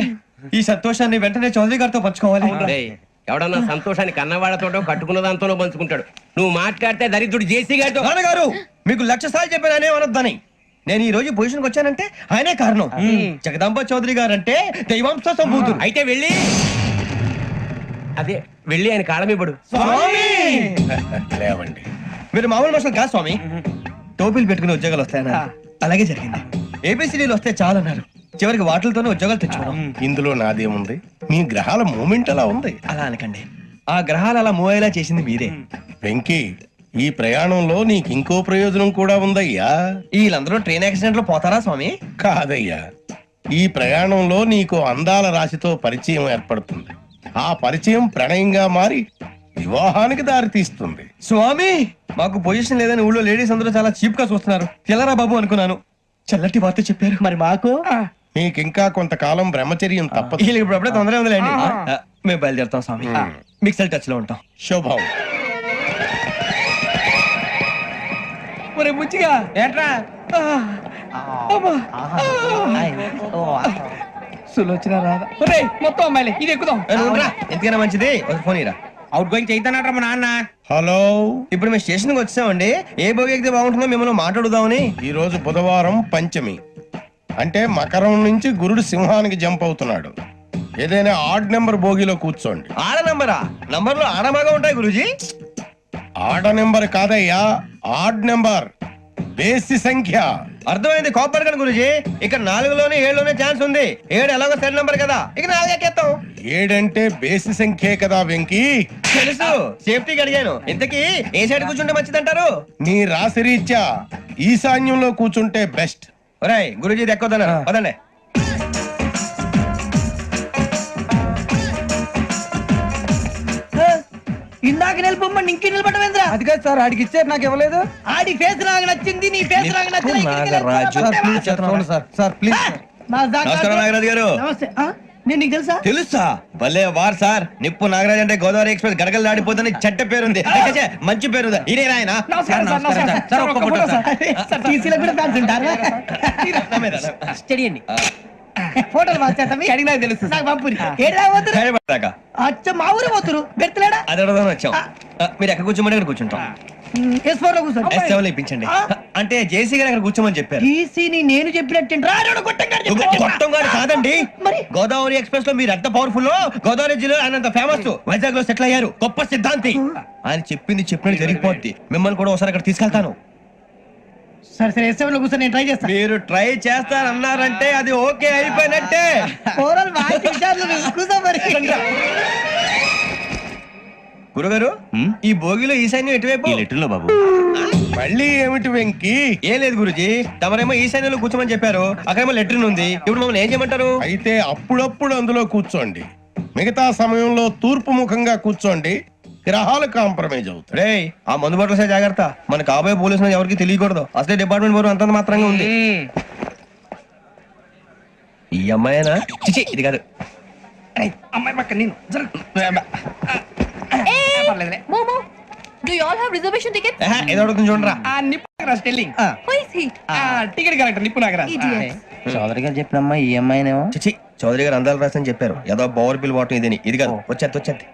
ఈ సంతోషాన్ని వెంటనే చౌదరి గారితో పంచుకోవాలి. డేయ్, ఎవడన్నా సంతోషాన్ని కన్నవాళ్లతోటో కట్టుకున్న దాంతోనో పంచుకుంటాడు. నువ్వు మాట్లాడితే దరిద్రుడు జేసీ గారితో. నాన్నగారు మీకు 1,00,000 సార్లు చెప్పాననే అనొద్దని. నేను ఈ రోజు పొజిషన్కి వచ్చానంటే ఆయనే కారణం. జగదాంబ చౌదరి గారు అంటే దైవాంశ సంభూతుడు. అయితే వెళ్ళి అదే వెళ్ళి ఆయన కాళ్ళమివ్వడు. లేవండి. మీరు మామూలు మనుషులు కాదు స్వామి. టోపీలు పెట్టుకుని ఉద్యోగాలు వస్తాయన్నారు. అలాగే జరిగింది. ఏబిసిడీలు వస్తే చాలన్నారు. చివరికి వాటిలతోనే ఉద్యోగాలు తెచ్చుకున్నాం. ఇందులో నాదేముంది? మీ గ్రహాల మూమెంట్ అలా ఉంది. అలా అనకండి. ఆ గ్రహాలు అలా మూవ్ అయ్యేలా చేసింది మీరే. వెంకీ, ఈ ప్రయాణంలో నీకు ఇంకో ప్రయోజనం కూడా ఉందయ్యా. వీళ్ళందరూ ట్రైన్ యాక్సిడెంట్ లో పోతారా స్వామి? కాదయ్యా, ఈ ప్రయాణంలో నీకు అందాల రాశితో పరిచయం ఏర్పడుతుంది. ఆ పరిచయం ప్రణయంగా మారి వివాహానికి దారితీస్తుంది. స్వామి మాకు పొజిషన్ లేదని ఊళ్ళో లేడీస్ అందరూ చాలా చీప్ గా చూస్తున్నారు. తెల్లరా బాబు అనుకున్నాను. చల్లటి వార్త చెప్పారు. మరి మాకు నీకింకా కొంతకాలం బ్రహ్మచర్యం తప్పదు. వీళ్ళకి ఇప్పుడు అప్పుడే తొందరగా ఉందిలేండి. మేము బయలుదేరుతాం స్వామి. మిక్సెల్ టచ్ లో ఉంటాం. శుభం. ఒరే బుచ్చిగా ఏంట్రా సులోచన రాదా? ఒరే మొత్తం అమ్మాయిలే, ఇది ఎక్కుదాం. ఎందుకైనా మంచిది ఒక ఫోన్ ఇరా. అవుట్ గోయింగ్ చేద్దానట్రా మా నాన్న. హలో, ఇప్పుడు మేము స్టేషన్ కి వచ్చామండి. ఏ బోగి ఎక్కితే బాగుంటుందో మిమ్మల్ని మాట్లాడుదామని. ఈ రోజు బుధవారం పంచమి, అంటే మకరం నుంచి గురుడు సింహానికి జంప్ అవుతున్నాడు. ఏదైనా ఆడ్ నెంబర్ బోగిలో కూర్చోండి. ఆడ నంబరా? నంబర్లు ఆడబాగా ఉంటాయి గురూజీ. ఆడ నెంబర్ కాదయ్యా, ఆడ్ నెంబర్, బేసి సంఖ్య. అర్థమైంది. కాపర్ కానీ గురూజీ. ఇక్కడ 4లోనే 7లోనే ఛాన్స్ ఉంది. 7 ఎలాగో సెడ్ నంబర్ కదా, ఇక 4 ఎక్కేస్తాం. 7 అంటే బేసి సంఖ్యే కదా వెంకీ. తెలుసు, సేఫ్టీకి అడిగాను. ఇంతకీ ఏ సైడ్ కూర్చుంటే మంచిదంటారు? నీ రాశి రీత్యా ఈశాన్యంలో కూర్చుంటే బెస్ట్. ఒరేయ్ గురూజీ దెక్కొద్దన్నారు. పదండి. ఇందాక నిలబొమ్మని ఇంకే నిలబడమేంద్రా? అది కాదు సార్, ఆడికి ఇచ్చారు, నాకు ఇవ్వలేదు. ఆడి ఫేస్ నాకు నచ్చింది, నీ ఫేస్ నాకు నచ్చింది. నాగరాజు. Sir please. నమస్కారం నాగరాజు గారు. నమస్తే. నేను నీకు తెలుసా? తెలుసా? భలే వార్ సార్. నిప్పు నాగరాజ్ అంటే గోదావరి ఎక్స్ప్రెస్ గడగలు దాడిపోతుంది చెడ్డ పేరుంది. మంచి పేరు. ఇదే ఆయన. నమస్కారం సార్, నమస్కారం సార్. ఒక్క ఫోటో సార్. సార్ టీసీలో కూడా ఫ్యాన్స్ ఉంటారా? స్టడీ అండి. ఫోటోలు మార్చేస్తాం. అడిగినా తెలుసు నాకు పంపురి. ఏడా పోతురు? హైదరాబాద్ అచ్చ మా ఊరు పోతురు. పెడతలేడా? అది అడగదామని వచ్చాం. మీరు ఎక్కడ కూర్చోమని అక్కడ కూర్చుంటాం. S4 లో కూర్చోండి. S7 లో ఇప్పించండి. అంటే జేసీ గారు అక్కడ కూర్చోమని చెప్పారు. టీసీని నేను చెప్పినట్టు గొట్టంగాడు కాదండి. మరి గోదావరి ఎక్స్ప్రెస్ లో మీరు ఎంత పవర్ఫుల్. గోదావరి జిల్లా ఆయన ఫేమస్. వైజాగ్ లో సెటిల్ అయ్యారు. గొప్ప సిద్ధాంతి. ఆయన చెప్పింది చెప్పినట్టు జరిగిపోద్ది. మిమ్మల్ని కూడా ఒకసారి అక్కడ తీసుకెళ్తాను. సరే సరే S7 లో కూర్చొని నేను ట్రై చేస్తాను. మీరు ట్రై చేస్తారన్నారంటే అది ఓకే అయిపోయినట్టే. ఓవరాల్ కూర్చో మరి. గురుగారు ఈ భోగిలో ఈశాన్యం ఎటువైపు? లెటర్లో బాబు. మళ్ళీ ఏమిటి వెంకీ? ఏం లేదు గురుజీ. తమరేమో ఈశాన్యంలో కూర్చోమని చెప్పారు. అక్కడేమో లెటర్ ఉంది. ఇప్పుడు మమ్మల్ని ఏం చేయమంటారు? అయితే అప్పుడప్పుడు అందులో కూర్చోండి. మిగతా సమయంలో తూర్పు ముఖంగా కూర్చోండి. గ్రహాలు కాంప్రమైజ్ అవుతాయి. రే ఆ మందు బట్టలసే జాగ్రత్త. మన కాబోయే పోలీసులు ఎవరికి తెలియకూడదు. అసలే డిపార్ట్మెంట్ బోర్ అంతంత మాత్రంగా ఉంది. ఈ అమ్మాయినా? చిచి ఇది కాదు. అమ్మాయి పక్క నేను Momo, do you all have reservation tickets? ఏదో అడుగుతుంది చూడరా. నిప్పు Nagaraj telling. Who is he? Ticket correct నిప్పు నాగరాజ్. Idiots. చౌదరి గారు చెప్పినమ్మా ఈ అమ్మాయినేమో. చిచి చౌదరి గారు అందాలు రాసని చెప్పారు. ఏదో బోర్ బిల్ వాటం ఇదని. ఇది కాదు. వచ్చేది.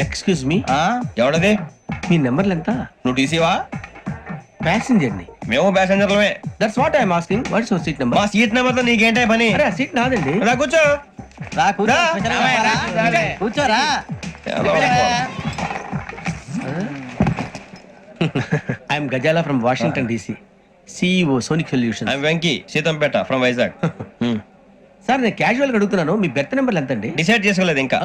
Excuse me, ఎవడది? మీ నెంబర్లు ఎంత? నువ్వు టీసీవా? ప్యాసింజర్ ని. మేము ప్యాసెంజర్లమే. That's what I'm asking. What's your seat number? మా సీట్ నెంబర్ తో నీకేంటే పని? అరే ఆ సీట్ నాదండి. రా కూర్చో. కూర్చోరా. I'm Gazala from Washington DC, CEO Sonic solution. Venky Seethampeta from Vizag. Sir నేను క్యాజువల్ గా అడుగుతున్నాను, మీ బెర్త్ నెంబర్లు ఎంత అండి? డిసైడ్ చేసుకోలేదు ఇంకా.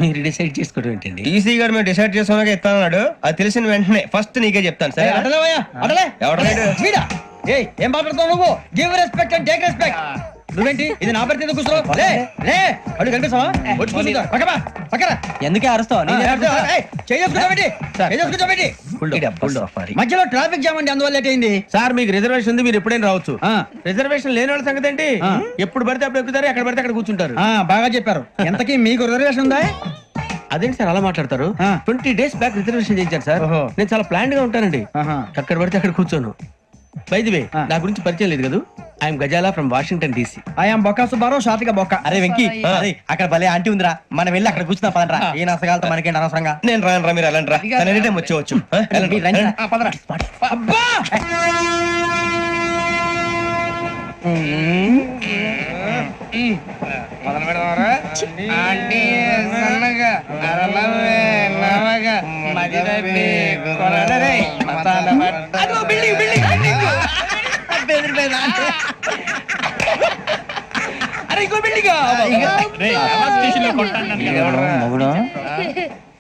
మీరు డిసైడ్ చేసుకోవడం ఏంటండి? టీసీ గారు మేము డిసైడ్ చేసుకున్నాక ఇస్తానన్నాడు. అది తెలిసిన వెంటనే ఫస్ట్ నీకే చెప్తాను. సరే ఏం మాట్లాడుతావు నువ్వు? Give respect and take respect. నువ్వేంటి ఇది నా పరిస్థితి కూర్చో. అడుగు కనిపిస్తావా? పక్కరా ఎందుకే అరుస్తావు మధ్యలో ట్రాఫిక్ జామ్ అండి, అందువల్ల లేట్ అయింది. సార్ మీకు రిజర్వేషన్ ఉంది, మీరు ఎప్పుడైనా రావచ్చు. రిజర్వేషన్ లేని వాళ్ళ సంగతి ఏంటి? ఎప్పుడు పడితే అప్పుడు ఎక్కుతారు, ఎక్కడ పడితే అక్కడ కూర్చుంటారు. బాగా చెప్పారు. ఎంతకీ మీకు రిజర్వేషన్ ఉందా? అదేంటి సార్ అలా మాట్లాడతారు? 20 days బ్యాక్ రిజర్వేషన్ చేయించారు సార్. నేను చాలా ప్లాన్డ్ గా ఉంటానండి. అక్కడ పడితే అక్కడ కూర్చోను. బై ది వే, నా గురించి పరిచయం లేదు కదా, I'm Gazala from Washington DC. I'm Bokka Subbarao, షాతిక బొక్క. అరే వెంకీ, అరే అక్కడ భలే ఆంటీ ఉందిరా, మనం వెళ్ళి అక్కడ కూర్చున్నా పదరా. ఏ నసగాలతో మనకేంటి అనవసరంగా. నేను రాను రా, మీరు వెళ్ళండి రా. తను ఎనీ టైం వచ్చేవచ్చు. వెళ్ళండి, వెళ్ళండి.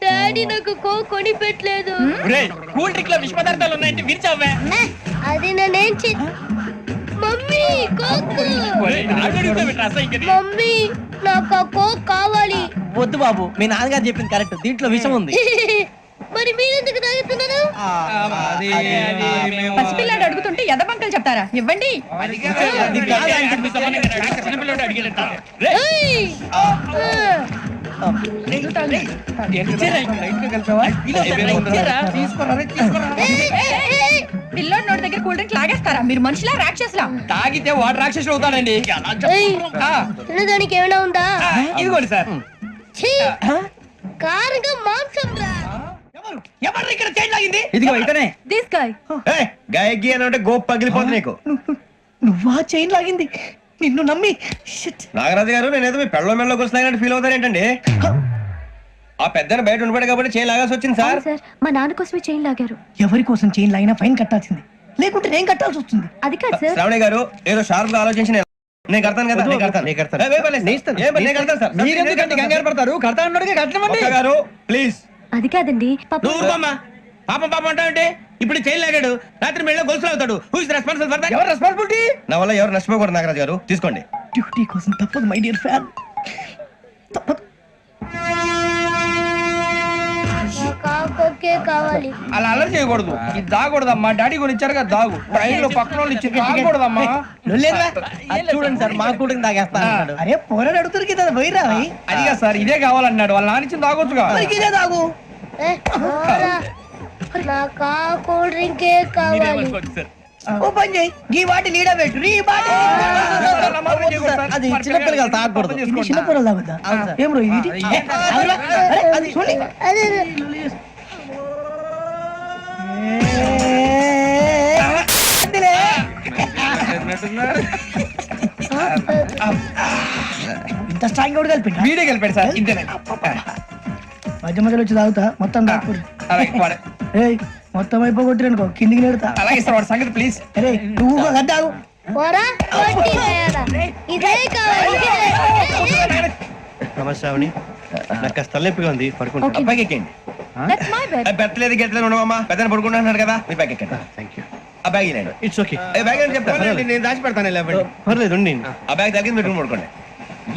డాడీ నాకు కొని పెట్టలేదు. కూల్ డ్రింక్ లో విష పదార్థాలు ఉన్నాయంటే విరిచావే. అది నేనేం మమ్మీ కోక్. మమ్మీ నాకు ఆ కోక్ కావాలి. వద్దు బాబు, మీ నాన్నగారు చెప్పింది కరెక్ట్, దీంట్లో విషయం ఉంది. మరి మీరెందుకు తాగుతున్నారు? పసిపిల్లాడు అడుగుతుంటే ఎదబంకలు చెప్తారా? ఇవ్వండి. ఏయ్! పిల్లోడి నోటి దగ్గర కూల్ డ్రింక్ లాగేస్తారా? మీరు మనుషులా రాక్షసులా? తాగితే వాడు రాక్షసుడు అవుతాడండి. ఏయ్! తినడానికి ఏమైనా ఉందా? ఇదిగోండి సార్. ఛీ! కారంగా మాంసం రా. ఎవరు ఇక్కడ చైన్ లాగింది? ఇదిగో ఇతనే. This guy. గాయకి అని అంటే గోప్ పగిలిపోతుంది నీకు. నువ్వా చైన్ లాగింది? నిన్ను నమ్మి. నాగరాజు గారు, నేనేదో మీ పెళ్ళ మెళ్ళలో గురిసినట్టు ఫీల్ అవుతారు ఏంటండి? ఆ పెద్దని బయట ఉండిపోయాడు కాబట్టి చేయి లాగాల్సి వచ్చింది సార్. సార్, మా నాన్న కోసమే చైన్ లాగారు. ఎవరి కోసం చైన్ లాగినా ఫైన్ కట్టాల్సింది, లేకుంటే నేను కట్టాల్సి వస్తుంది. అది కాదు సార్. శ్రావణి గారు ఏదో షార్ప్ గా ఆలోచించి నేను కడతాను కదా. నేను కడతాను. నేను కడతాను సార్. మీరెందుకంటే కంగారు పడతారు? కడతా అన్నాడుగా, కట్టమండి. ఒక్క గారు ప్లీజ్. అది కాదండి నువ్వు ఊరుకోమ్మా. పాపం పాపం అంటావంటే? ఇప్పుడు చైన్ లాగాడు, రాత్రి మెళ్ళ గొలుసులు అవుతాడు. Who is responsible for that? ఎవరు రెస్పాన్సిబిలిటీ? నా వల్ల ఎవరు నష్టపోకూడదు నాగరాజు గారు, తీసుకోండి. డ్యూటీ కోసం తప్పదు మై డియర్ ఫ్యాన్, తప్పదు. కావాలి. అలా అల్లరి చేయకూడదు. ఇది దాగకూడదమ్మా. డాడీ కూడా ఇచ్చారు కదా దాగు. ట్రైన్ లో పక్కన వాళ్ళు ఇచ్చి దాగకూడదమ్మా. చూడండి సార్, మా కూడా తాగేస్తా. అరే పోరాడు అడుగుతారు కదా, పోయిరా. అదిగా సార్, ఇదే కావాలన్నాడు. వాళ్ళ నాన్న ఇచ్చింది తాగొచ్చుగా. ఇదే తాగు. నాకు ఆ కూల్ డ్రింకే కావాలి. ఓ పని చేయి, ఈ వాటి లీడ పెట్టు. అది చిన్నపిల్లలు తాగకూడదు. చిన్నపిల్లలు తాగుతా. ఏం రో ఇది? అది చూడండి. ఇంత స్ట్రాంగ్ కూడా కలిపి వీడే కలిపాడు సార్. ఇంతేనే. మధ్య మధ్యలో వచ్చి తాగుతా, మొత్తం తాగకూడదు. ఏయ్, మొత్తం అయిపోగొట్టిరనుకో కిందికి నేడుతా. అలాగే సార్, వాడు సంగతి ప్లీజ్. అరే నువ్వు తాగు. పోరా, కొట్టి తయారా. ఇదే కావాలి. నమస్తే శ్రావణి, నాకు కాస్త తలెప్పిగా ఉంది, పడుకుంటా. Okay. బ్యాగ్ ఎక్కండి. That's my bed. పెట్టలేదు గెట్టలేదు ఉండవమ్మా, పెద్దని పడుకుంటున్నాడు కదా, మీ బ్యాగ్ ఎక్కండి. Thank you. ఆ బ్యాగ్ ఇలాండి. It's okay. బ్యాగ్ అని చెప్తాను, నేను దాచి పెడతాను. లేవండి. పర్లేదు ఉండి. ఆ బ్యాగ్ తగ్గింది, మీరు పడుకోండి.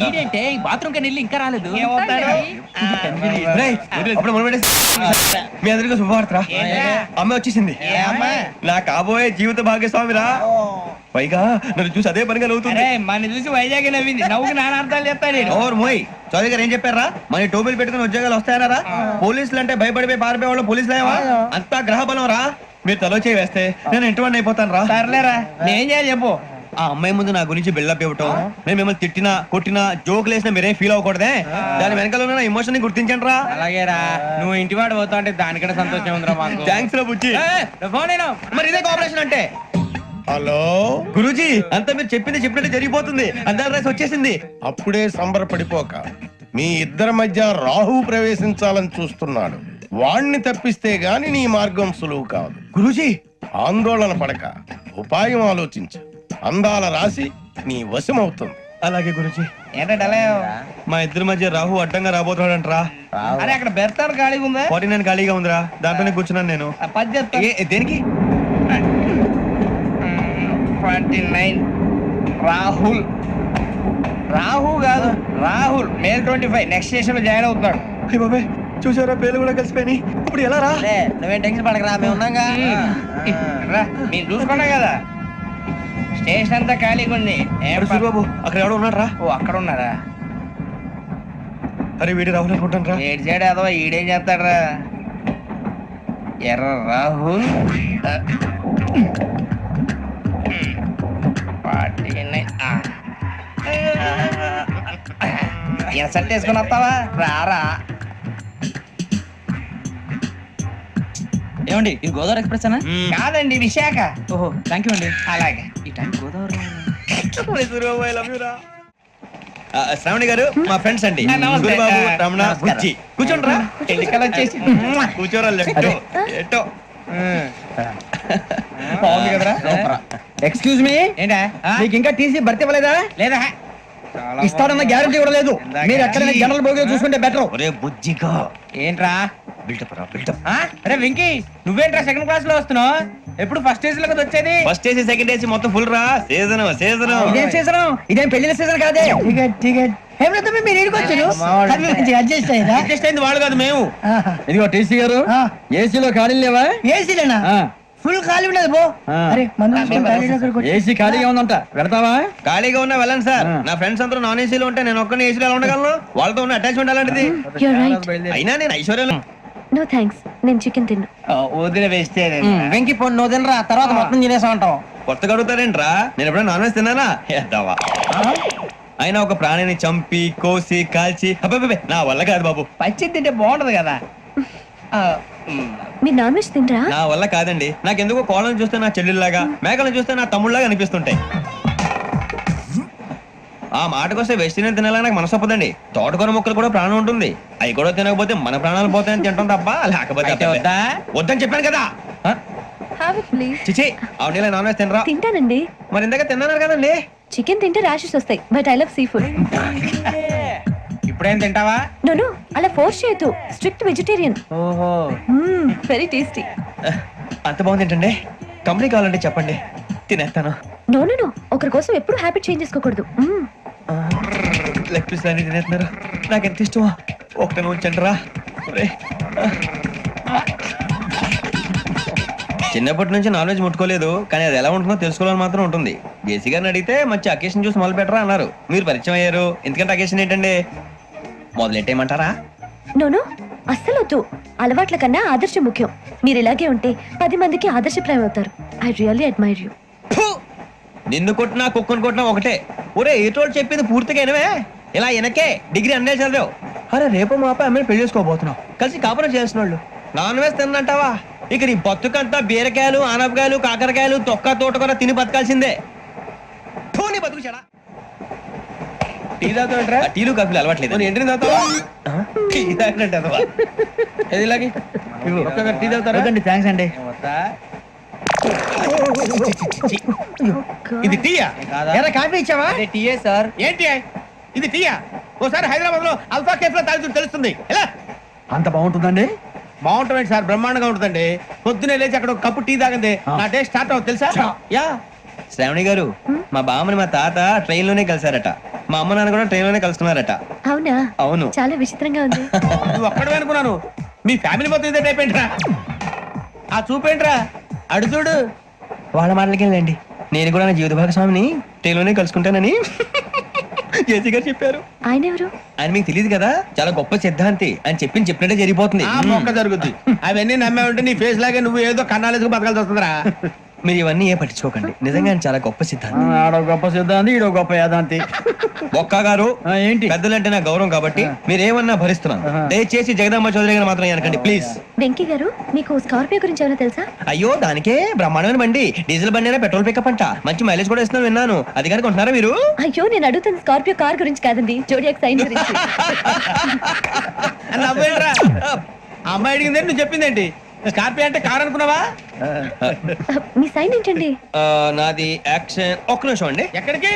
ఏంటంటే బాత్రూమ్ కని వెళ్ళి ఇంకా రాలేదు. రేయ్, అప్పుడు మొదలు పెట్టేసి. మీ అందరికీ శుభవార్తరా, అమ్మ వచ్చేసింది. నా కాబోయే జీవిత భాగ్యస్వామిరా. పైగా నన్ను చూసి అదే పనిగా నవ్వుతుంది. మన చూసి వైజాగ్ నవ్వింది. నవ్వుకి నాన్న అర్థాలు చెప్తాడు. ఓర్ మోయ్, చౌదరి గారు ఏం చెప్పారా? మన టోబీలు పెట్టుకుని ఉద్యోగాలు వస్తాయనరా? పోలీసులు అంటే భయపడిపోయి పారిపోయే వాళ్ళు పోలీసులేవా? అంతా గ్రహ బలం రా. మీరు తలో చేయి వేస్తే నేను ఇంటివాడిని అయిపోతాను రా. సర్లేరా, నేను చేయాలి చెప్పు. ఆ అమ్మాయి ముందు నా గురించి బిల్డప్ ఇవ్వటం, నేను మిమ్మల్ని తిట్టినా కొట్టినా జోకులు వేసినా మీరేం ఫీల్ అవ్వకూడదే. దాని వెనకాల ఉన్న ఎమోషన్ ని గుర్తించండి రా. అలాగేరా, నువ్వు ఇంటివాడు పోతా అంటే దానికంటే సంతోషం ఉందిరా మాకు. థ్యాంక్స్ రా బుజ్జి. ఫోన్ అయినా మరి ఇదే కోఆపరేషన్ అంటే. హలో గురూజీ, అంతా మీరు చెప్పింది చెప్పినట్టు జరిగిపోతుంది. అందరి రైస్ వచ్చేసింది. అప్పుడే సంబరపడిపోక, మీ ఇద్దరి మధ్య రాహు ప్రవేశించాలని చూస్తున్నాడు. వాణ్ణి తప్పిస్తే గాని నీ మార్గం సులువు కాదు. గురూజీ, ఆందోళన పడక, ఉపాయం ఆలోచించు. అందాల రాశి నీ వశమవుతుంది. అలాగే గురూజీ. ఏంటంటే మా ఇద్దరి మధ్య రాహు అడ్డంగా రాబోతున్నాడంట్రా. అరే అక్కడ బెర్తాను ఖాళీగా ఉందా? 49 ఖాళీగా ఉందిరా, దాంట్లోనే కూర్చున్నాను నేను. పది చెప్తా. దేనికి? 29 రాహుల్. రాహు కాదు, రాహుల్. మే 25 నెక్స్ట్ స్టేషన్ లో జాయిన్ అవుతున్నాడు. అయ్య బాబాయ్ చూసారా పేర్లు కూడా కలిసిపోయి ఇప్పుడు ఎలా రా? నువ్వేం టెన్షన్ పడకరా మేము ఉన్నాగా మీరు చూసుకున్నా కదా స్టేషన్ అంతా ఖాళీగా ఉంది బాబు అక్కడ ఎవడో ఉన్నాడు రా. ఓ అక్కడ ఉన్నారా? అరే వీడి రాహుల్ అనుకుంటాను రా. ఏడు చేయడం అదో ఈడేం చేస్తాడరా? ఎర్ర రాహుల్ ఇన్సర్ట్ వేసుకుని వస్తావా? రారా. ఏమండి ఇది గోదావరి ఎక్స్ప్రెస్ అనా? కాదండి విశాఖ. ఓహో థ్యాంక్ యూ అండి. అలాగే. ఈ టైం గోదావరి శ్రావణి గారు మా ఫ్రెండ్స్ అండి. నమస్తే. గురుబాబు, రమణ, బుజ్జి. కూర్చోండి రా. ఎన్నికలు వచ్చేసి కూర్చోరా లెఫ్ట్. ఎటో. బాగుంది కదరా? ఎక్స్క్యూజ్ మీ, ఏంటా? మీకు ఇంకా టీసీ భర్తీ ఇవ్వలేదా? లేదా ఇస్తాడన్న గ్యారంటీ కూడా లేదు. మీరు ఎక్కడైనా జనరల్ బోగిలో చూసుకుంటే బెటర్. ఒరే బుజ్జిగా ఏంట్రా? బిల్డప్ రా బిల్డప్. అరే వెంకీ నువ్వేంట్రా సెకండ్ క్లాస్ లో వస్తున్నావు? ఎప్పుడు ఫస్ట్ ఏజ్ లో కదా వచ్చేది? ఫస్ట్ ఏసీ సెకండ్ ఏసీ మొత్తం ఫుల్ రా. Season season. ఇదేం సీజన్? ఇదేం పెళ్లిన సీజన్ కాదే. టికెట్ టికెట్ మీరు ఇడికొచ్చారు అడ్జస్ట్ అయ్యారా? అడ్జస్ట్ అయింది వాళ్ళు కాదు మేము. ఇదిగో టీసీ గారు, ఏసీలో ఖాళీలు లేవా? ఏసీలేనా? ఫుల్ ఖాళీ ఉండదు బో. అరే ఏసీ ఖాళీగా ఉందంట, పెడతావా? ఖాళీగా ఉన్నా వెళ్ళండి సార్. నా ఫ్రెండ్స్ అందరూ నాన్ ఏసీలో ఉంటే నేను ఒక్కనే ఏసీలో ఎలా ఉండగలను? వాళ్ళతో ఉన్న అటాచ్మెంట్ అలాంటిది. అయినా నేను ఐశ్వర్యం. నో థ్యాంక్స్, నేను చికెన్ తిన్నా. వదిలే వేస్తే వెంకి పొన్ను నువ్వు తినరా, తర్వాత మొత్తం తినేసా ఉంటాం. కొత్తగా అడుగుతారేంట్రా? నేను ఎప్పుడైనా నాన్ వెజ్ తిన్నానా? ఎద్దావా. అయినా ఒక ప్రాణిని చంపి కోసి కాల్చి అబ్బబ్బే నా వల్ల కాదు బాబు. పచ్చి తింటే బాగుంటది కదా. మీరు నాన్ వెజ్ తినరా? నా వల్ల కాదండి. నాకెందుకో కోళ్ళని చూస్తే నా చెల్లెల్లాగా, మేకలను చూస్తే నా తమ్ముళ్ళలాగా అనిపిస్తుంటాయి. ఆ మాటకొస్తే వెస్టిరియన్ తినాలని నాకు మనసు ఒప్పదండి. తోటకూర మొక్కలు కూడా ప్రాణం ఉంటుంది. అవి కూడా తినకపోతే మన ప్రాణాలు పోతాయని తింటాం తప్ప లేకపోతే వద్దా? వద్దని చెప్పాను కదా. Have it please. చిచి అవునీ నాన్ వెజ్ తినరా? తింటానండి. మరి ఇందాక తిన్నాను కదండి. చికెన్ తింటే ర్యాషెస్ వస్తాయి, but I love sea food. ఇప్పుడేం తింటావా? నో అలా ఫోర్స్ చేయొద్దు. Strict vegetarian. ఓహో వెరీ టేస్టీ. అంత బాగుంది ఏంటండి? కంపెనీ కావాలంటే చెప్పండి, తినేస్తాను. నో నో నో, ఒకరి కోసం ఎప్పుడు హ్యాబిట్ చేంజ్ చేసుకోకూడదు. లెగ్ పీస్ అన్ని తినేస్తున్నారు. నాకు ఎంత ఇష్టమో ఒకటే ఉంచండి రా. చిన్నప్పటి నుంచి నాన్ వెజ్ ముట్టుకోలేదు, కానీ అది ఎలా ఉంటుందో తెలుసుకోవాలని మాత్రం ఉంటుంది. జేసీ గారిని అడిగితే మంచి అకేషన్ చూసి మొదలు పెట్టరా అన్నారు. మీరు పరిచయం అయ్యారు, ఎందుకంటే అకేషన్ ఏంటండి? మొదలెట్టేయమంటారా? నో నో, అస్సలు వద్దు. అలవాట్ల కన్నా ఆదర్శం ముఖ్యం. మీరు ఇలాగే ఉంటే 10 మందికి ఆదర్శప్రాయం అవుతారు. I really admire you. నిన్ను కొట్టినా కుక్కను కొట్టినా ఒకటే. ఒరే ఏటోళ్ళు చెప్పింది పూర్తిగా వినవే. ఇలా వెనకే డిగ్రీ అన్నే చదివావు. అరే రేపు మా అబ్బాయి అమ్మాయిని పెళ్లి చేసుకోబోతున్నావు, కలిసి కాపురం చేసిన వాళ్ళు నాన్ వెజ్ తిన్నంటావా? ఇక నీ బతుకంతా బీరకాయలు, ఆనపకాయలు, కాకరకాయలు, తొక్క తోట కూడా తిని బతకాల్సిందే. నీ బతుకు చెడా. టీ తాగుతాంట్రా? టీలు కాఫీలు అలవాట్లేదు. ఏంటి తాగుతావా? టీ తాగినట్టు అదవా. ఏది ఇలాగే ఒక్క టీ తాగుతారా? థ్యాంక్స్ అండి. ఇది టీయా? కాఫీ ఇచ్చావా? టీయే సార్. ఏంటి ఇది టీయా? ఓసారి హైదరాబాద్ లో అల్ఫా కేఫ్ లో తాగుతూ తెలుస్తుంది. ఎలా అంత బాగుంటుందండి? బాగుంటుంది సార్, బ్రహ్మాండంగా ఉంటుందండి. పొద్దునే లేచి అక్కడ ఒక కప్పు టీ తాగింది నా డే స్టార్ట్ అవుతుంది తెలుసా? యా. శ్రావణి గారు, మా బామ్మని మా తాత ట్రైన్ లోనే కలిసారట. మా అమ్మ నాన్న కూడా ట్రైన్ లోనే కలుసుకున్నారట. అవునా? అవును. చాలా విచిత్రంగా ఉంది. నువ్వు ఒక్కడే అనుకున్నాను, మీ ఫ్యామిలీ మొత్తం ఇదే టైప్ ఏంట్రా? ఆ చూపేంట్రా అడు చూడు. వాళ్ళ మాటలకి వెళ్ళండి. నేను కూడా నా జీవిత భాగస్వామిని ట్రైన్ లోనే కలుసుకుంటానని జేసీ గారు చెప్పారు. ఆయన ఎవరు? ఆయన మీకు తెలియదు కదా, చాలా గొప్ప సిద్ధాంతి అని చెప్పినట్టే జరిగిపోతుంది. ఆ మొక్క జరుగుద్ది. అవన్నీ నమ్మే ఉంటే నీ ఫేస్ లాగే నువ్వు ఏదో కన్నాలేసుకు బతకాల్సి వస్తుందిరా. మీరు ఇవన్నీ ఏ పట్టించుకోకండి. నిజంగా ఆయన చాలా గొప్ప సిద్ధాంతి. ఆడో గొప్ప సిద్ధాంతి, ఈడో గొప్ప యాదాంతి. ఒక్క గారు ఏంటి? పెద్దలంటే నా గౌరవం కాబట్టి మీరేమన్నా భరిస్తున్నాను. దయచేసి జగదాంబ చౌదరి గారు మాత్రం అనకండి ప్లీజ్. వెంకీ గారు, మీకు స్కార్పియో గురించి ఏమైనా తెలుసా? అయ్యో దానికే బ్రహ్మాండమైన బండి. డీజిల్ బండి అయినా పెట్రోల్ పికప్ అంట. మంచి మైలేజ్ కూడా ఇస్తున్నాను విన్నాను. అది కనుక ఉంటున్నారా మీరు? అయ్యో, నేను అడుగుతున్న స్కార్పియో కార్ గురించి కాదండి, జోడియాక్ సైన్ గురించి. నవ్వేంట్రా? అమ్మాయి అడిగిందేంటి, నువ్వు చెప్పిందేంటి? స్కార్పియో అంటే కార్ అనుకున్నావా? మీ సైన్ ఏంటండి? నాది యాక్షన్. ఒక్క నిమిషం అండి. ఎక్కడికి?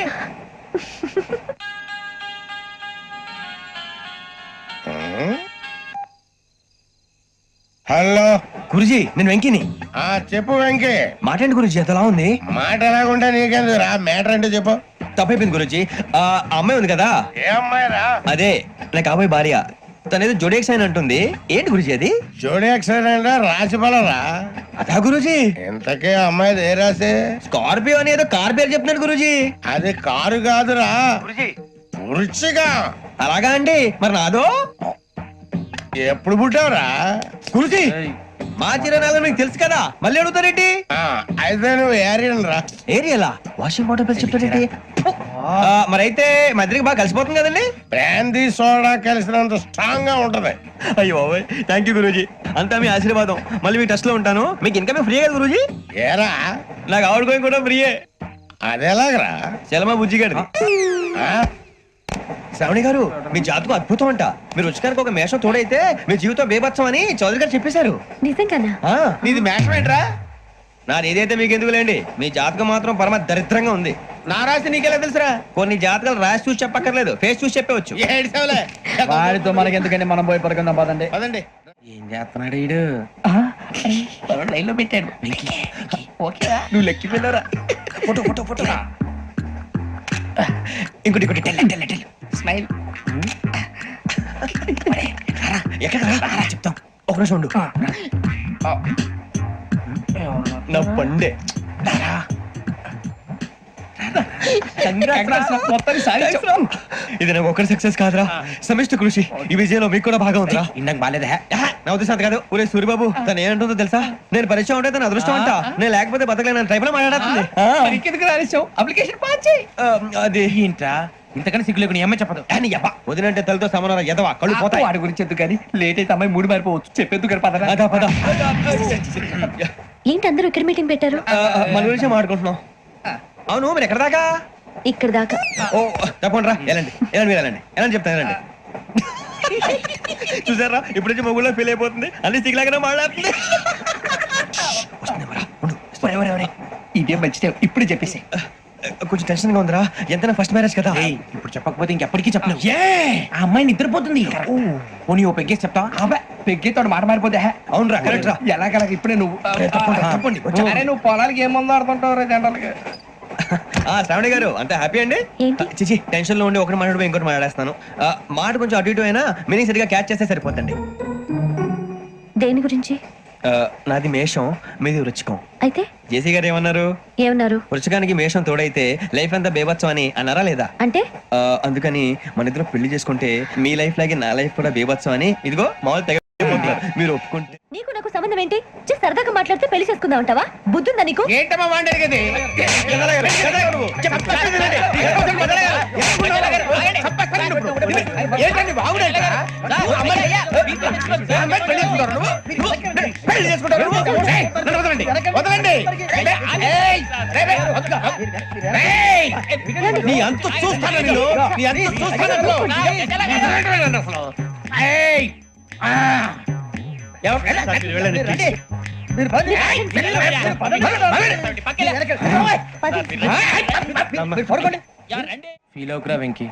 హలో గురుజీ, నేను వెంకిని. చెప్పు వెంకీ. మాట్లాడండి గురుజీ, ఎంతలా ఉంది? మాట ఎలాగుంటా నీకెందుకు రా, మ్యాటర్ అంటే చెప్పు. తప్పైపోయింది గురుజీ. ఆ అమ్మాయి ఉంది కదా, ఏ అమ్మాయి రా? అదే నా కాబోయే భార్య. తనేదో జోడేక్స్ అని అంటుంది. ఏంటి గురుజీ అది? జోడి యాక్సిడెంట్ రాసి బలరా. అదా గురుజీ? ఇంతకే అమ్మాయిది ఏ రాసి? స్కార్పియో అని ఏదో కార్ పేరు చెప్తున్నాడు గురుజీ. అది కారు కాదురా, వృచ్చిగా. అలాగా అండి, మరి నాదో? ఎప్పుడు పుట్టావురా? గురుజీ మా చిరనాలు మీకు తెలుసు కదా, మళ్ళీ అడుగుతారేంటి? అయితే నువ్వు ఏరియన్ రా. ఏరియలా? వాషింగ్ వాటర్ పేరు చెప్తారేంటి? మరైతే మా ఇద్దరికి బాగా కలిసిపోతుంది కదండి. బ్రాందీ సోడా కలిసినంత స్ట్రాంగ్ గా ఉంటది. అయ్యో థ్యాంక్ యూ గురూజీ, అంతా మీ ఆశీర్వాదం. మళ్ళీ మీ టచ్ లో ఉంటాను. మీకు ఇంకా ఫ్రీ కదా గురూజీ? ఏరా నాకు ఆవిడ గోయింగ్ కూడా ఫ్రీయే. అదేలాగరా? చలమా బుజ్జి గారిది. శ్రావణి గారు, మీ జాతకం అద్భుతం అంట. మీరు రుచికారికి ఒక మేషం తోడైతే మీ జీవితం బేబత్సం అని చౌదరి గారు చెప్పేశారు. నిజంగానా? నీది మేషం ఏంట్రా? నాది ఏదైతే మీకు ఎందుకులేండి, మీ జాతకం మాత్రం పరమ దరిద్రంగా ఉంది. నా రాసి నీకెలా తెలుసురా? కొన్ని జాతకాలు రాసి చూసి చెప్పక్కర్లేదు, ఫేస్ చూసి చెప్పవచ్చు. ఏడ్చావులే. వాడితో మనకి ఎందుకండి, మనం పోయి పడుకుందాం పదండి. పదండి. ఏం చేస్తున్నాడు ఈడు? లైన్ లో పెట్టాడు. ఓకేరా, నువ్వు లెక్కిపోయినారా? Photo photo photo. ఇంకోటి ఇంకోటి స్మైల్. ఎక్కడ చెప్తాం, ఒక నిమిషం ఉండు. నా పండే ఇది నాకు ఒకరి సక్సెస్ కాదురా, సమిష్టి కృషి. ఈ విజయంలో మీకు కూడా భాగం ఉందిరా. ఇందాక బాలేదా? నా ఉద్దేశం కాదు. ఊరే సూర్యబాబు, తను ఏమంటుందో తెలుసా? నేను పరిచయం ఉంటే తన అదృష్టం అంట, నేను లేకపోతే బతకలేను టైప్ లో మాట్లాడుతుంది. అప్లికేషన్ పాస్ చేయి. అది ఏంట్రా ఇంతకన్నా సిగ్గు లేకుండా ఏమై చెప్పదు. వదినంటే తలతో సమానం ఎదవా, కళ్ళు పోతాయి. వాడి గురించి ఎందుకు కానీ, లేట్ అయితే అమ్మాయి మూడు మారిపోవచ్చు. చెప్పేందుకు కానీ పదరా. అదా పద. ఏంటి అందరూ ఇక్కడ మీటింగ్ పెట్టారు? మన గురించి మాట్లాడుకుంటున్నాం. అవును, మీరు ఎక్కడ దాకా? ఇక్కడ దాకా. ఓ తప్పకుండా రా, వెళ్ళండి వెళ్ళండి, మీరు వెళ్ళండి వెళ్ళండి, చెప్తాను వెళ్ళండి. చూసారా, ఇప్పుడు నుంచి మొగుల్లో ఫీల్ అయిపోతుంది, అన్ని సిగ్లాగానే మాట్లాడుతుంది. ఇదే మంచిదే, ఇప్పుడు చెప్పేసి. కొంచెం టెన్షన్ గా ఉందిరా, ఎంతైనా ఫస్ట్ మ్యారేజ్ కదా. ఇప్పుడు చెప్పకపోతే ఇంకెప్పటికీ చెప్పలేవు. ఆ అమ్మాయి నిద్రపోతుంది. పోనీ ఓ పెగ్గేసి చెప్తావా? అబ్బా, పెగ్గేతో మాట మారిపోతే. అవునరా, కరెక్ట్ రా. ఎలాగలా ఇప్పుడే నువ్వు తప్పండి. అరే నువ్వు పొలాలకి ఏం మందు ఆడుతుంటావు రే జనరల్గా. శ్రావణి గారు, అంతే హ్యాపీ అండి? ఏంటి? చిచి, టెన్షన్ లో ఉండి ఒకటి మాట్లాడిపోయి ఇంకోటి మాట్లాడేస్తాను. మాట కొంచెం అటు ఇటు అయినా మీనింగ్ సరిగా క్యాచ్ చేస్తే సరిపోతండి. దేని గురించి? నాది మేషం, మీది వృచ్చికం. అయితే జేసీ గారు ఏమన్నారు? ఏమన్నారు? వృచ్చికానికి మేషం తోడైతే లైఫ్ అంతా బేబత్సం అని అన్నారా లేదా? అంటే అందుకని మన ఇద్దరు పెళ్లి చేసుకుంటే మీ లైఫ్ లాగే నా లైఫ్ కూడా బేబత్సం అని, ఇదిగో మామూలు తెగ మీరు ఒప్పుకుంటే. నీకు నాకు సంబంధం ఏంటి? సరదాగా మాట్లాడితే పెళ్లి చేసుకుందాం అంటావా? బుద్ధుందా నీకు? ఏంటమ్మా వాడేది? ఏంటండి బాగుండేట? పెళ్లి చేసుకుంటారు. వదలండి వదలండి. నీ అంత చూస్తాను నేను, నీ అంత చూస్తాను. ఫీల్ అవుకురా వెంకీ,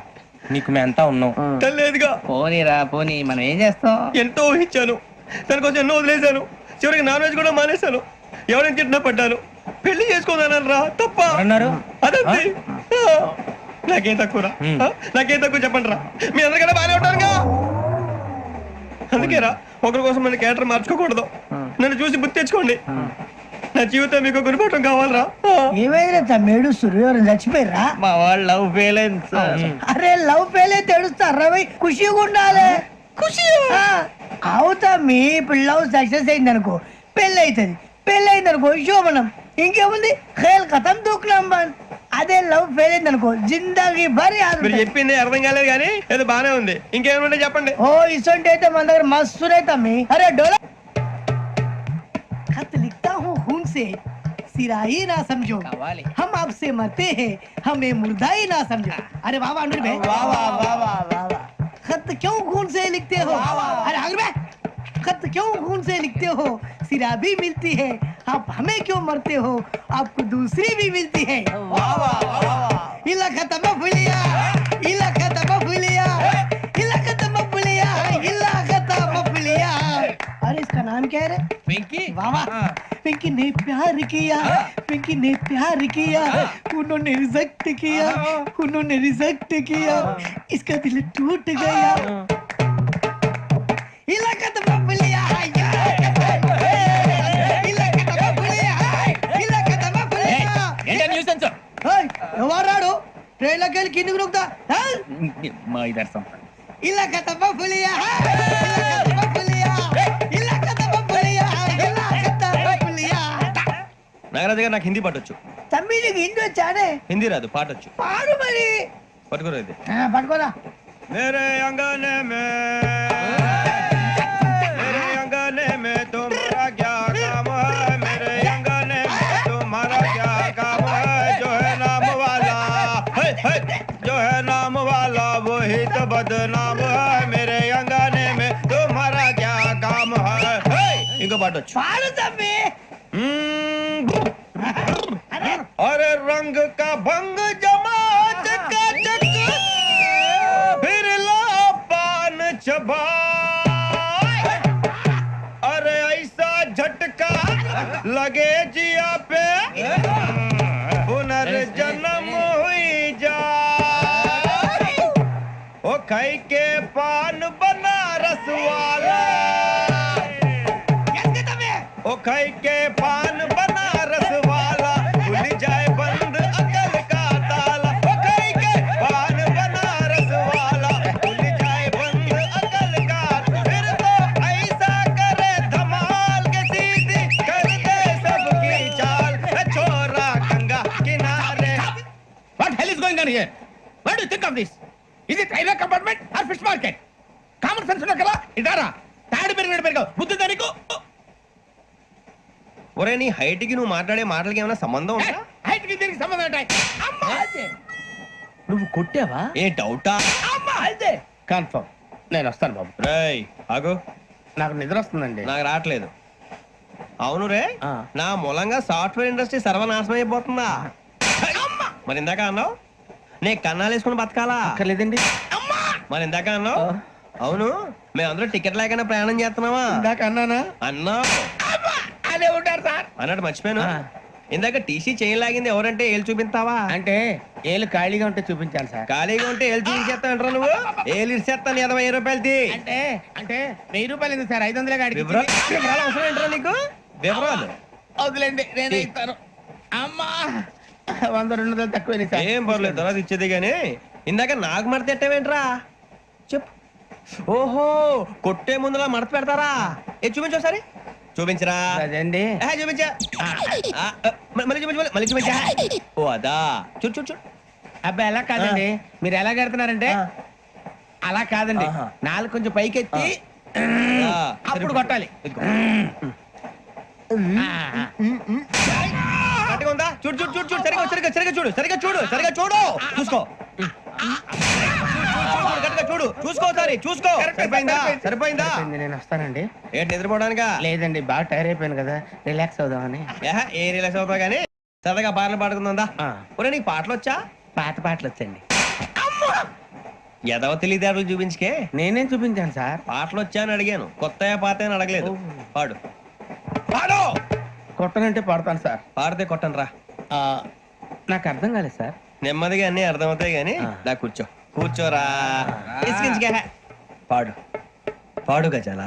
నీకు మేము అంతా ఉన్నాం. లేదుగా, పోనీరా పోనీ, మనం ఏం చేస్తాం? ఎంతో ఊహించాను, తన కోసం ఎన్నో వదిలేశాను, చివరికి నాన్ వెజ్ కూడా మానేశాను. ఎవరైనా తిట్టినా పడ్డాను. పెళ్లి చేసుకోదానని రా, తప్ప అన్నారు. అదంతే. నాకేం తక్కువ రా, నాకేం తక్కువ చెప్పండి రా. మీ అందరికన్నా బాగానే ఉంటారుగా. అందుకే రా, ఒకరి కోసం మన క్యారెక్టర్ మార్చుకోకూడదు. నన్ను చూసి గుర్తు తెచ్చుకోండి. నా జీవితం మీకు గురిపటం కావాలరా. ఏమైనా తమ్మేడు సూర్యవరం చచ్చిపోయిరా? మా వాళ్ళు లవ్ ఫెయిల్ అయింది సార్. అరే లవ్ ఫెయిల్ అయితే ఏడుస్తారా? ఖుషిగా ఉండాలి. ఖుషి అవుతా. మీ ఇప్పుడు లవ్ సక్సెస్ అయింది అనుకో, పెళ్ళి అవుతుంది. పెళ్ళి అయింది అనుకో శోభనం. ఇంకేముంది, ఖేల్ కథం దూకునాం బంద్. అదే లవ్ ఫెయిల్ అయింది అనుకో, జిందాగీ భారీ. మీరు చెప్పింది అర్థం కాలేదు కానీ ఏదో బానే ఉంది. ఇంకేమైనా చెప్పండి. ఓ ఇసొంటి అయితే మన దగ్గర మస్తు తమ్మి. అరే డోలా खत लिखता हूँ खून से, सिरा ही ना समझो, हम आपसे मरते हैं, हमें मुर्दा ही ना समझो. अरे वाह वाह अनुर भाई, वाह वाह वाह वाह वाह. खत क्यों खून से लिखते हो? अरे अनुर भाई, खत क्यों खून से लिखते हो? सिरा भी मिलती है, आप हमें क्यों मरते हो? आपको दूसरी भी मिलती है. वाह वाह वाह. इला खत्म फुलिया, इला खत्म फुलिया, इला खत्म फुलिया, इला खत्म फुलिया. अरे इसका नाम क्या है रे? వెంకీ. वाह वाह. पिंकी ने प्यार किया, पिंकी ने प्यार किया, उन्होंने रिजेक्ट किया, उन्होंने रिजेक्ट किया, इसका दिल टूट गया. इलाकत बबलिया इलाकत बबलिया इलाकत बबलिया ఎవరాడు ట్రైన్ లోకి వెళ్ళి కిందికి నొక్కుతా ఇలాకత బబలియా ఇలాకత బబలియా ఇలాకత బబలియా ఇలాకత బబలియా. నాగరాజు గారు నాకు హిందీ పాటొచ్చు. తమ్మి నీకు హిందీ వచ్చానే? హిందీ రాదు, పాటొచ్చు. పాడు మరి. పట్టుకోరా ఇది. పట్టుకోరా. मेरे अंगने में तुम्हारा क्या काम है, मेरे अंगने में तुम्हारा क्या काम है, जो है नाम वाला जो है नाम वाला वही तो बदनाम है, मेरे अंगने में तुम्हारा क्या काम है. इनको पाटो पाड़ो तम्मी. अरे रंग का भंग जमा चकाचक फिर ला पान चबा, अरे ऐसा झटका लगे जिया पे पुनर्जन्म हुई जा, ओ खाई के पान बनारस वाला, ओ खाई के पान बनारस वाला खुल जाए बंद अकल का ताला, ओ खाई के पान बनारस वाला खुल जाए बंद अकल का, फिर तो ऐसा करे धमाल के सीधी कर दे सबकी चाल, छोरा गंगा किनारे. What hell is going on here? What do you think of this? Is it railway compartment or fish market? Common sense ఉన్నా కదా ఇదారా తాడు పెరిగాడు బుద్ధి దానికి. ఒరే నీ హైట్ కి నువ్వు మాట్లాడే మాటలకి ఏమైనా సంబంధం ఉందా? హైట్ కి దీనికి సంబంధం ఉంటాయి. అమ్మా అదే నువ్వు కొట్టావా? ఏ డౌటా? అమ్మా అదే కన్ఫర్మ్. నేను వస్తాను బాబు. రేయ్ ఆగు, నాకు నిద్ర వస్తుందండి. నాకు రావట్లేదు. అవును రే, నా మూలంగా సాఫ్ట్వేర్ ఇండస్ట్రీ సర్వనాశనం అయిపోతుందా? మరి ఇందాక అన్నావు నే కన్నాలు వేసుకుని బతకాలా? లేదండి. మరి ఇందాక అన్నావు అవును మేమందరూ టికెట్ లేకనే ప్రయాణం చేస్తున్నావా? ఇందాక అన్నానా? అన్నావు. అదే ఉంటారు సార్. అన్నట్టు మర్చిపోయాను, ఇందాక టీసీ చేయి లాగింది ఎవరంటే ఏళ్ళు చూపిస్తావా? అంటే ఏళ్ళు ఖాళీగా ఉంటే చూపించాలి సార్. ఖాళీగా ఉంటే ఏళ్ళు చూపించేస్తానంటారా నువ్వు? ఏళ్ళు ఇచ్చేస్తాను 20 రూపాయలది. అంటే అంటే 1000 రూపాయలు ఎందుకు సార్? 500 గాడికి వివరాలు అవసరం ఏంట్రా నీకు? వివరాలు వదిలేండి, నేనే ఇస్తాను. అమ్మా 100-200 తక్కువ సార్. ఏం పర్లేదు, తర్వాత ఇచ్చేది గానీ ఇందాక నాకు మడత ఎట్టవేంట్రా చెప్పు. ఓహో కొట్టే ముందులా మడత పెడతారా? ఏ చూపించు ఒకసారి. చూపించరా? అదండి చూపించా. మళ్ళీ చూపించు, మళ్ళీ చూపించా. ఓ అదా, చూడు చూడు చూడు. అబ్బాయి ఎలా కాదండి, మీరు ఎలా కడుతున్నారంటే అలా కాదండి, నాలుగు కొంచెం పైకెత్తి అప్పుడు కొట్టాలి. కరెక్ట్గా ఉందా? చూడు చూడు చూడు చూడు, సరిగా సరిగా సరిగా చూడు, సరిగా చూడు, సరిగా చూడు, చూసుకో. చూడు చూసుకో, సరే చూసుకో. సరిపోయిందా? సరిపోయిందా? నేను వస్తానండి. ఏంటి నిద్రపోవడానికా? లేదండి, బాగా టైర్ అయిపోయాను కదా, రిలాక్స్ అవుదామని. ఏ రిలాక్స్ అవుతావు కానీ సరదాగా పాటలు పాడుకుందా? ఒరే నీకు పాటలు వచ్చా? పాత పాటలు వచ్చండి. ఎదవ తెలివితేటలు చూపించుకే. నేనేం చూపించాను సార్? పాటలు వచ్చా అని అడిగాను, కొత్త పాత అని అడగలేదు. పాడు పాడు. కొట్టనంటే పడతాను సార్. పాడితే కొట్టను రా. నాకు అర్థం కాలేదు సార్. నెమ్మదిగా అన్ని అర్థమవుతాయి గానీ నా కూర్చో. కూర్చోరా. పాడు పాడు గజాల.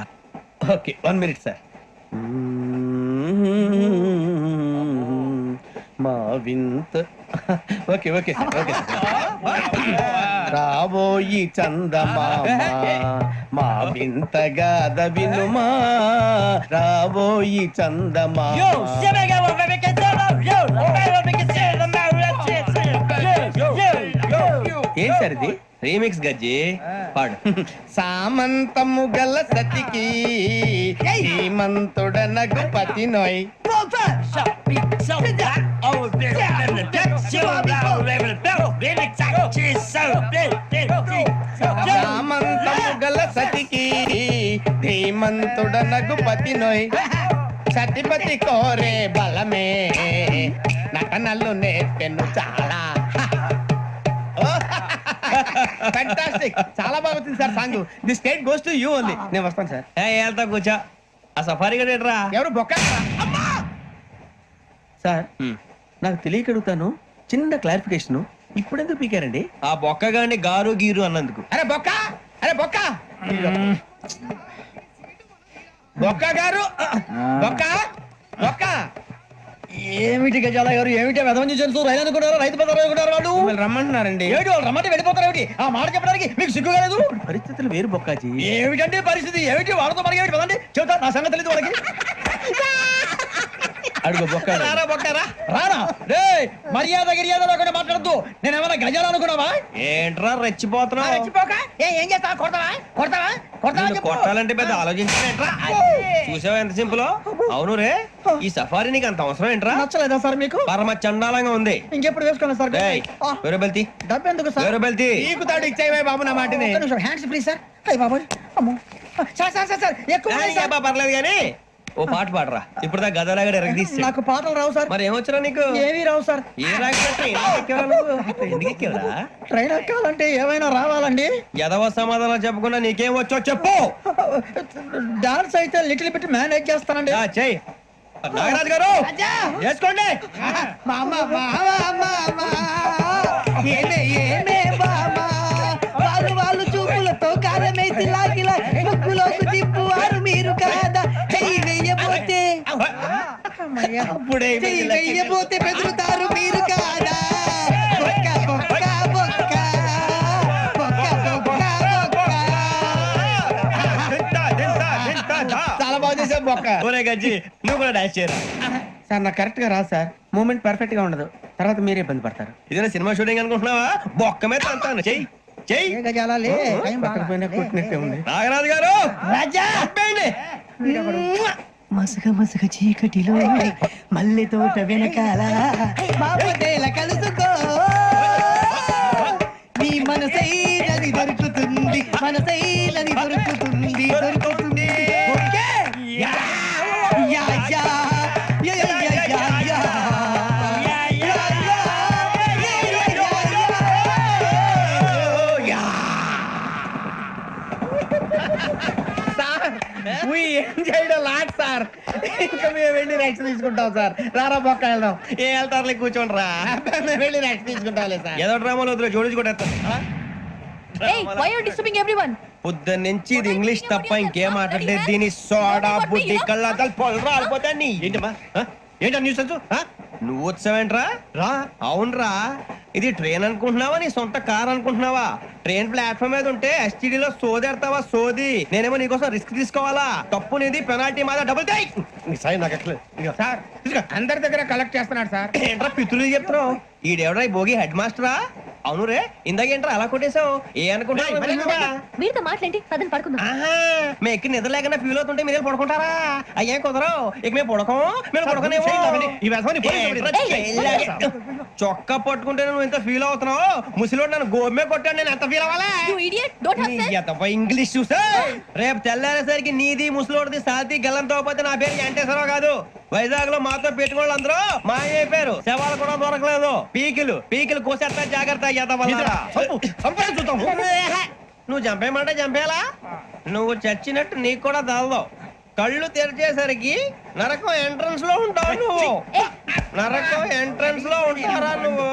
Okay 1 minute sir. మా వింత ఓకే ఓకే సార్, ఓకే రాబోయి చందమామ మా వింతగా వినుమా, రాబోయి చందమామ. ఏం సార్ ఇది? రీమిక్స్ గజ్జి. పాడు. సామంతము గల సతికి హేమంతుడనగు పతి నోయ్, సామంతము గల సతికి ధీమంతుడనగు పతి నోయ్, సతిపతి కోరే బలమే నటనలు నేర్పెను చాలా. ఫ్యాంటాస్టిక్, చాలా బాగా వచ్చింది sir song. The state goes to you only. నేను వస్తాను సార్. వెళ్తా కూర్చో. ఆ సఫారీ గడేట్రా? ఎవరు బొక్క సార్? నాకు తెలియక అడుగుతాను, చిన్న క్లారిఫికేషన్. ఇప్పుడు ఎందుకు పీకారండి? ఆ బొక్క గాని గారు గీరు అన్నందుకు. అరే బొక్క, అరే బొక్క. బొక్క గారు బొక్క బొక్క ఏమిటి గజాల గారు ఏమిటి వెదవని చేస్తూ రైలు అనుకున్నారు రైతు బజార్ అనుకున్నారు వాళ్ళు మిమ్మల్ని రమ్మంటున్నారండి. ఏమిటి వాళ్ళు రమ్మంటే వెళ్ళిపోతారు ఏమిటి ఆ మాట చెప్పడానికి మీకు సిగ్గు కాలేదు పరిస్థితులు వేరు బొక్కాజీ. ఏమిటంటే పరిస్థితి ఏమిటి వాళ్ళతో మనకి ఏమిటి పదండి చెబుతా నా సంగతి తెలియదు వాళ్ళకి అడుగు బొక్క. రారా బొక్కరా రారా రే మర్యాద గిర్యాద లేకుండా మాట్లాడద్దు నేను ఏమైనా గజాలు అనుకున్నావా ఏంట్రా రెచ్చిపోతున్నావు రెచ్చిపోక ఏం చేస్తావా కొడతావా కొడతావా కొడతావా చెప్పు. కొట్టాలంటే పెద్ద ఆలోచించా చూసావా ఎంత సింపుల్ అవును రే ఈ సఫారీ నీకు అంత అవసరం ఏంట్రా నచ్చలేదా సార్ మీకు పరమ చండాలంగా ఉంది ఇంకెప్పుడు వేసుకోండి సార్ ఏయ్, వేరే బెల్తి డబ్బు ఎందుకు సార్ వేరే బెల్తి నీకు తాడు ఇచ్చేవే బాబు నా మాటని హ్యాండ్స్ ఫ్రీ సార్ అయ్యి బాబు అమ్మో సార్ సార్ సార్ సార్ ఎక్కువ ఉన్నాయి సార్. పర్లేదు కానీ ఓ పాట పాడరా ఇప్పుడు దా గదలాగడ ఎరగదీసి నాకు పాటలు రావు సార్ మరి ఏమొచ్చరా నీకు ఏమీ రావు సార్ ఏ రాకపోతే ఎందుకు ఎక్కేవరా ట్రైన్ ఎక్కాలంటే ఏమైనా రావాలండి ఎదవ సమాధానం చెప్పకుండా నీకేం వచ్చో చెప్పు డాన్స్ అయితే లిటిల్ బిట్ మేనేజ్ చేస్తానండి ఆ, చెయ్ నాగరాజు గారు చేసుకోండి ఏమే ఏమే బామా వాళ్ళు వాళ్ళు చూపులతో కారమేసి లాగిలా ముక్కులోకి తిప్పువారు మీరు కాదా చెయ్యి వెయ్యబోతే అప్పుడే చెయ్యి వెయ్యబోతే బెదురుతారు మీరు కాదా బొక్క బొక్క బొక్క బొక్క బొక్క బొక్క. చాలా బాగా చేసావు బొక్క ఒరే గజ్జి నువ్వు కూడా డాన్స్ చేయరా సార్ నాకు కరెక్ట్ గా రాదు సార్. మూమెంట్ పర్ఫెక్ట్ గా ఉండదు. తర్వాత మీరే ఇబ్బంది పడతారు. ఇదేనా సినిమా షూటింగ్ అనుకుంటున్నావా బొక్క మీద అంటాను చెయ్యి చెయ్యి ఏ గజాలాలే టైం బాగా. పక్కన పోయినా కొట్టినట్టే ఉంది. నాగరాజు గారు రాజా చెప్పండి. మసక మసక చీకటిలో మల్లె తోట వెనకాల బాపతేల కలుసుకో నీ మనసైనది దొరుకుతుంది మనసైనది దొరుకుతుంది దొరుకుతుంది okay? Yeah, yeah, yeah, yeah, yeah, yeah, yeah, yeah. Yeah, yeah, yeah, yeah, yeah, yeah. Sir we enjoyed a lot, sir ఇంకా మేము వెళ్ళి రెక్స్ తీసుకుంటాం సార్ రారా బొక్క వెళ్దాం ఏ వెళ్తారులే కూర్చోండి రా మేము వెళ్ళి రెక్స్ తీసుకుంటాంలే సార్ ఏదో డ్రామాలో వద్దు జోడించి కొట్టేస్తా Hey, why are you disturbing everyone? పొద్దున్న నుంచి ఇది ఇంగ్లీష్ తప్ప ఇంకేం మాట్లాడలేదు దీని సోడా బుద్ధి కళ్ళ పొలు రాలిపోతా నీ ఏంటమ్మా ఏంటా న్యూస్ నువ్వు వచ్చావేంట్రా రా అవునరా ఇది ట్రైన్ అనుకుంటున్నావా నీ సొంత కార్ అనుకుంటున్నావా ట్రైన్ ప్లాట్ఫామ్ మీద ఉంటే STD లో సోదేడతావా సోది నేనేమో నీకోసం రిస్క్ తీసుకోవాలా తప్పు నీది పెనాల్టీ మాదా డబుల్ టై సాయి నాకు ఎట్లేదు సార్ అందరి దగ్గర కలెక్ట్ చేస్తున్నాడు సార్ ఏంట్రా పితులు చెప్తున్నావు ఈడెవడా ఈ భోగి హెడ్ మాస్టరా అవును రే ఇందాకేంట్రా అలా కొట్టేశావు ఏ అనుకుంటా మీరుతో మాట్లాడి పదని పడుకుందాం. మేము ఎక్కి నిద్ర లేకుండా ఫీల్ అవుతుంటే మీరు పడుకుంటారా అయ్యే కుదరవు ఇక మేము పడకం మేము పడకనేమో ఈ వ్యసనాన్ని పోలీసులు చొక్కా పట్టుకుంటే నువ్వు ఇంత ఫీల్ అవుతున్నావు ముసలివాడు నన్ను గోమే కొట్టాడు నేను ఎంత ఫీల్ అవ్వాలా You idiot! Don't have sense! English చూసా రేపు తెల్లారేసరికి నీది ముసలోడిది సాతి గల్లంతో పోతే నా పేరు వెంకటేశ్వరరావు కాదు వైజాగ్ లో మాతో పెట్టుకోళ్ళు అందరూ మాయైపోయారు శవాలు కూడా దొరకలేదు పీకిలు కోసేస్తా జాగ్రత్త నువ్వు చంపేయమంటే చంపేలా నువ్వు చచ్చినట్టు నీకు కూడా తగదు కళ్ళు తెరిచేసరికి నరకం ఎంట్రన్స్ లో ఉంటావు నువ్వు నరకం ఎంట్రన్స్ లో ఉంటారా నువ్వు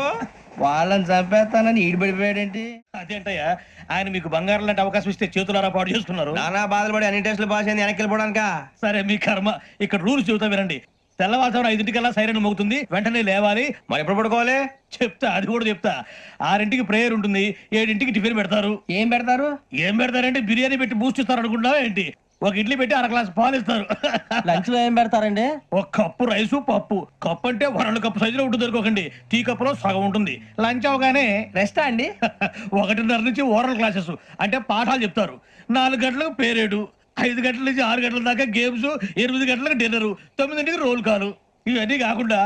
వాళ్ళని చంపేస్తానని ఈడిపడిపోయాడేంటి? అదేంటయ్యా ఆయన మీకు బంగారం లాంటి అవకాశం ఇస్తే చేతులారా పాటు చేసుకున్నారు. నానా బాధలు పడి అన్ని టెస్టులు పాస్ అయింది వెనక్కి వెళ్ళిపోవడానికా సరే మీ కర్మ. ఇక్కడ రూల్స్ చెబుతా వినండి. తెల్లవారుజామున 5:00కల్లా సైరన్ మోగుతుంది వెంటనే లేవాలి. మరి ఎప్పుడు పడుకోవాలి చెప్తా అది కూడా చెప్తా. 6:00కి ప్రేయర్ ఉంటుంది 7:00కి టిఫిన్ పెడతారు. ఏం పెడతారు? ఏం పెడతారంటే బిర్యానీ పెట్టి బూస్ట్ ఇస్తారు అనుకుంటున్నావా ఏంటి? ఒక ఇడ్లీ పెట్టి 1 గ్లాస్ పాలు ఇస్తారు. లంచ్ లో ఏం పెడతారండి? ఒక కప్పు రైసు పప్పు. కప్పు అంటే 1 కప్పు సైజులో ఉంటుంది అనుకోకండి. టీ కప్పులో సగం ఉంటుంది. లంచ్ అవగానే రెస్టా అండి? 1:30 నుంచి ఓరల్ క్లాసెస్ అంటే పాఠాలు చెప్తారు. 4 గంటలకు పేరేడు, 5 గంటల నుంచి 6 గంటల దాకా గేమ్స్, 8 గంటలకు డిన్నర్, 9ంటికి రోల్ కాలు. ఇవన్నీ కాకుండా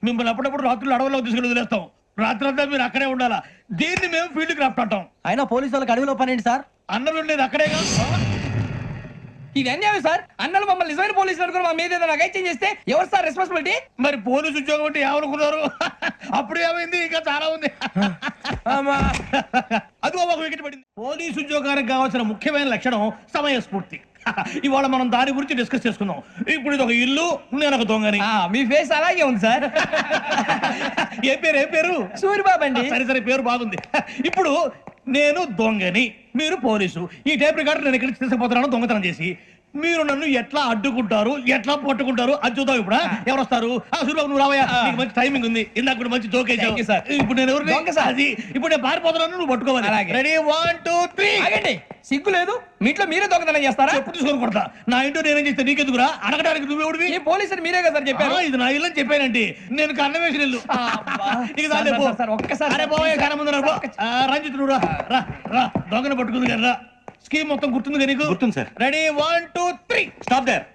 మిమ్మల్ని అప్పుడప్పుడు రాత్రులు అడవుల్లో తీసుకుని వదిలేస్తాం. రాత్రంతా మీరు అక్కడే ఉండాలా. దీన్ని మేము ఫీల్డ్ క్రాఫ్ట్ అంటాం. అయినా పోలీసు వాళ్ళకి అడవిలో పని ఏంటి సార్? అన్నలు ఉండేది అక్కడే కాదు. ఇది అన్యాయం సార్. అన్నలు మమ్మల్ని నిజమైన పోలీసులు అనుకుని మా మీద ఏదైనా నగైత్యం చేస్తే ఎవరు సార్ రెస్పాన్సిబిలిటీ? మరి పోలీసు ఉద్యోగం అంటే ఏమనుకున్నారు? అప్పుడు ఏమైంది? ఇంకా చాలా ఉంది. అది ఒక వికెట్ పడింది. పోలీసు ఉద్యోగానికి కావాల్సిన ముఖ్యమైన లక్షణం సమయస్ఫూర్తి. ఇవాళ మనం దాని గురించి డిస్కస్ చేసుకుందాం. ఇప్పుడు ఇది ఒక ఇల్లు, నేను ఒక దొంగని. మీ ఫేస్ అలాగే ఉంది సార్. ఏ పేరు? సూరిబాబు అండి. సరే పేరు బాగుంది. ఇప్పుడు నేను దొంగని, మీరు పోలీసు. ఈ టైప్ రికార్డు నేను ఇక్కడికి తీసుకుపోతున్నాను దొంగతనం చేసి. మీరు నన్ను ఎట్లా అడ్డుకుంటారు ఎట్లా పట్టుకుంటారు అది చూద్దాం ఇప్పుడు ఎవరు వస్తారు సూర్యబాబు నువ్వు రావయ్యా నీకు మంచి టైమింగ్ ఉంది ఇందాక కూడా మంచి జోక్ వేసావు ఇప్పుడు నేను ఎవరు అది ఇప్పుడు నేను పారిపోతున్నాను నువ్వు పట్టుకోవాలి రెడీ 1 2 3 సిగ్గు లేదు మీ ఇంట్లో మీరే దొంగతనం చేస్తారా? చెప్పు తీసుకొని కొడతా నా ఇంటో నేనేం చేస్తే నీకెందుకురా అడగడానికి నువ్వెవడివి ఈ పోలీసులు మీరే కదా సార్ చెప్పారు. ఇది నా ఇల్లు అని చెప్పానండి నేను కన్న వేసిన ఇల్లు నీకు సార్, చాలే పో. సార్, ఒక్కసారి అరే పోయే కన్న ముందు రా, పో. రంజిత్ నువ్వు రా రా రా దొంగను పట్టుకుంది కదా స్కీమ్ మొత్తం గుర్తుంది నీకు గుర్తుంది sir. Ready 1 2 3 stop there.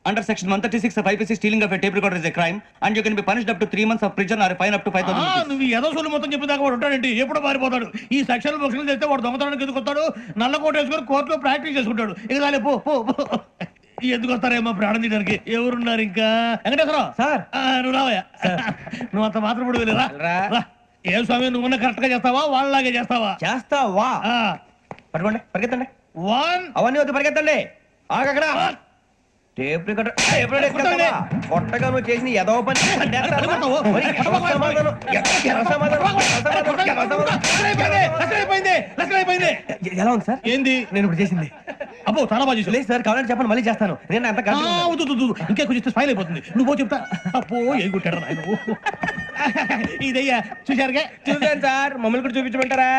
Under section 136 of IPC, stealing of a tape recorder is a crime, and you can be punished up to 3 months of prison or a fine up to 5,000 rupees. నువ్వు ఏదో సొల్లు మొత్తం చెప్పిన దాకా వాడు ఉంటాడండి ఎప్పుడో పారిపోతాడు ఈ సెక్షన్ బుక్స్లు చేస్తే వాడు దొంగతనానికి ఎందుకు వస్తాడు నల్ల కోట వేసుకొని కోర్టులో ప్రాక్టీస్ చేసుకుంటాడు ఇక చాలే పో పో పో. ఎందుకు వస్తారేమో ప్రాణం తీయడానికి ఎవరున్నారు ఇంకా వెంకటేశ్వరరావు సార్. నువ్వు రావయ్యా నువ్వు అంత మాత్రం ఇప్పుడు వెళ్ళి రా ఏ స్వామి నువ్వు కరెక్ట్ గా చేస్తావా వాళ్ళలాగే చేస్తావా చేస్తావా? పట్టుకోండి, పరిగెత్తండి. 1 అవన్నీ వద్దు, పరిగెత్తండి. ఆగక్కడ. టేప్ రికార్డర్ కొట్టగా నువ్వు చేసిన ఎదవ పని. ఎలా ఉంది సార్? ఏంది నేను ఇప్పుడు చేసింది అబ్బో చాలా బాగా చేసావు. లేదు సార్, కావాలంటే చెప్పండి, మళ్ళీ చేస్తాను. నేను అంత ఇంకా కొంచెం స్మైల్ అయిపోతుంది నువ్వు చెప్తా అప్పో ఏ కొట్టాడు నాయన ఇదయ్యా చూశారుగా చూసాను సార్, మమ్మల్ని కూడా చూపించమంటారా?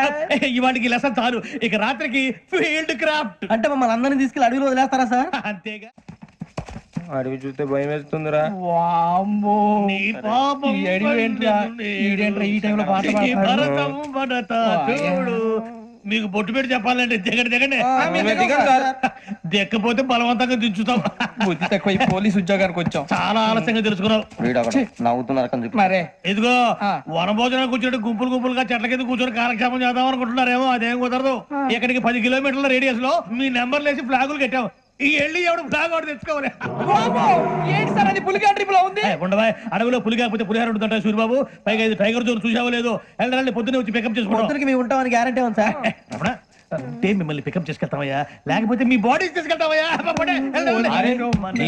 ఇవాటికి లెసన్ చాలు ఇక రాత్రికి ఫీల్డ్ క్రాఫ్ట్ అంటే మమ్మల్ని అందరినీ తీసుకెళ్ళి అడవిలో వదిలేస్తారా సార్? అంతేగా అడవి చూస్తే భయం వేస్తుందిరా. నీ పాపం ఈడేంట్రా ఈ టైంలో పాట ఈ భరతం భరత చూడు మీకు బొట్టు పెట్టి చెప్పాలంటే దిగండి దిగండి దిక్కపోతే బలవంతంగా దించుతాం బుద్ధి తక్కువ ఈ పోలీస్ ఉద్యోగానికి వచ్చాం. చాలా ఆలస్యంగా తెలుసుకున్నావు నవ్వుతున్నారు. మరే ఇదిగో వనభోజనం కూర్చొని గుంపులు గుంపులుగా చెట్ల కింద కూర్చొని కాలక్షేపం చేద్దాం అనుకుంటున్నారేమో అదేం కుదరదు ఇక్కడికి 10 కిలోమీటర్ల రేడియస్ లో మీ నెంబర్లు వేసి ఫ్లాగులు కట్టాం ఈ వెళ్ళి ఎవడు ఫ్లాగ్ ఒకటి తెచ్చుకోవాలి ఏంటి సార్ అది పులిగా ట్రిప్ లో ఉంది? ఉండవా అడవిలో పులి కాకపోతే పులిహార ఉంటుంట సూర్యబాబు పైగా ఇది టైగర్ జోన్ చూసావో లేదో వెళ్ళండి పొద్దున్నే వచ్చి పికప్ చేసుకుంటాం మేము ఉంటామని గ్యారంటీ ఉంది సార్. అంటే మిమ్మల్ని పికప్ చేసుకెళ్తామయ్యా లేకపోతే మీ బాడీ తీసుకెళ్తామయ్యా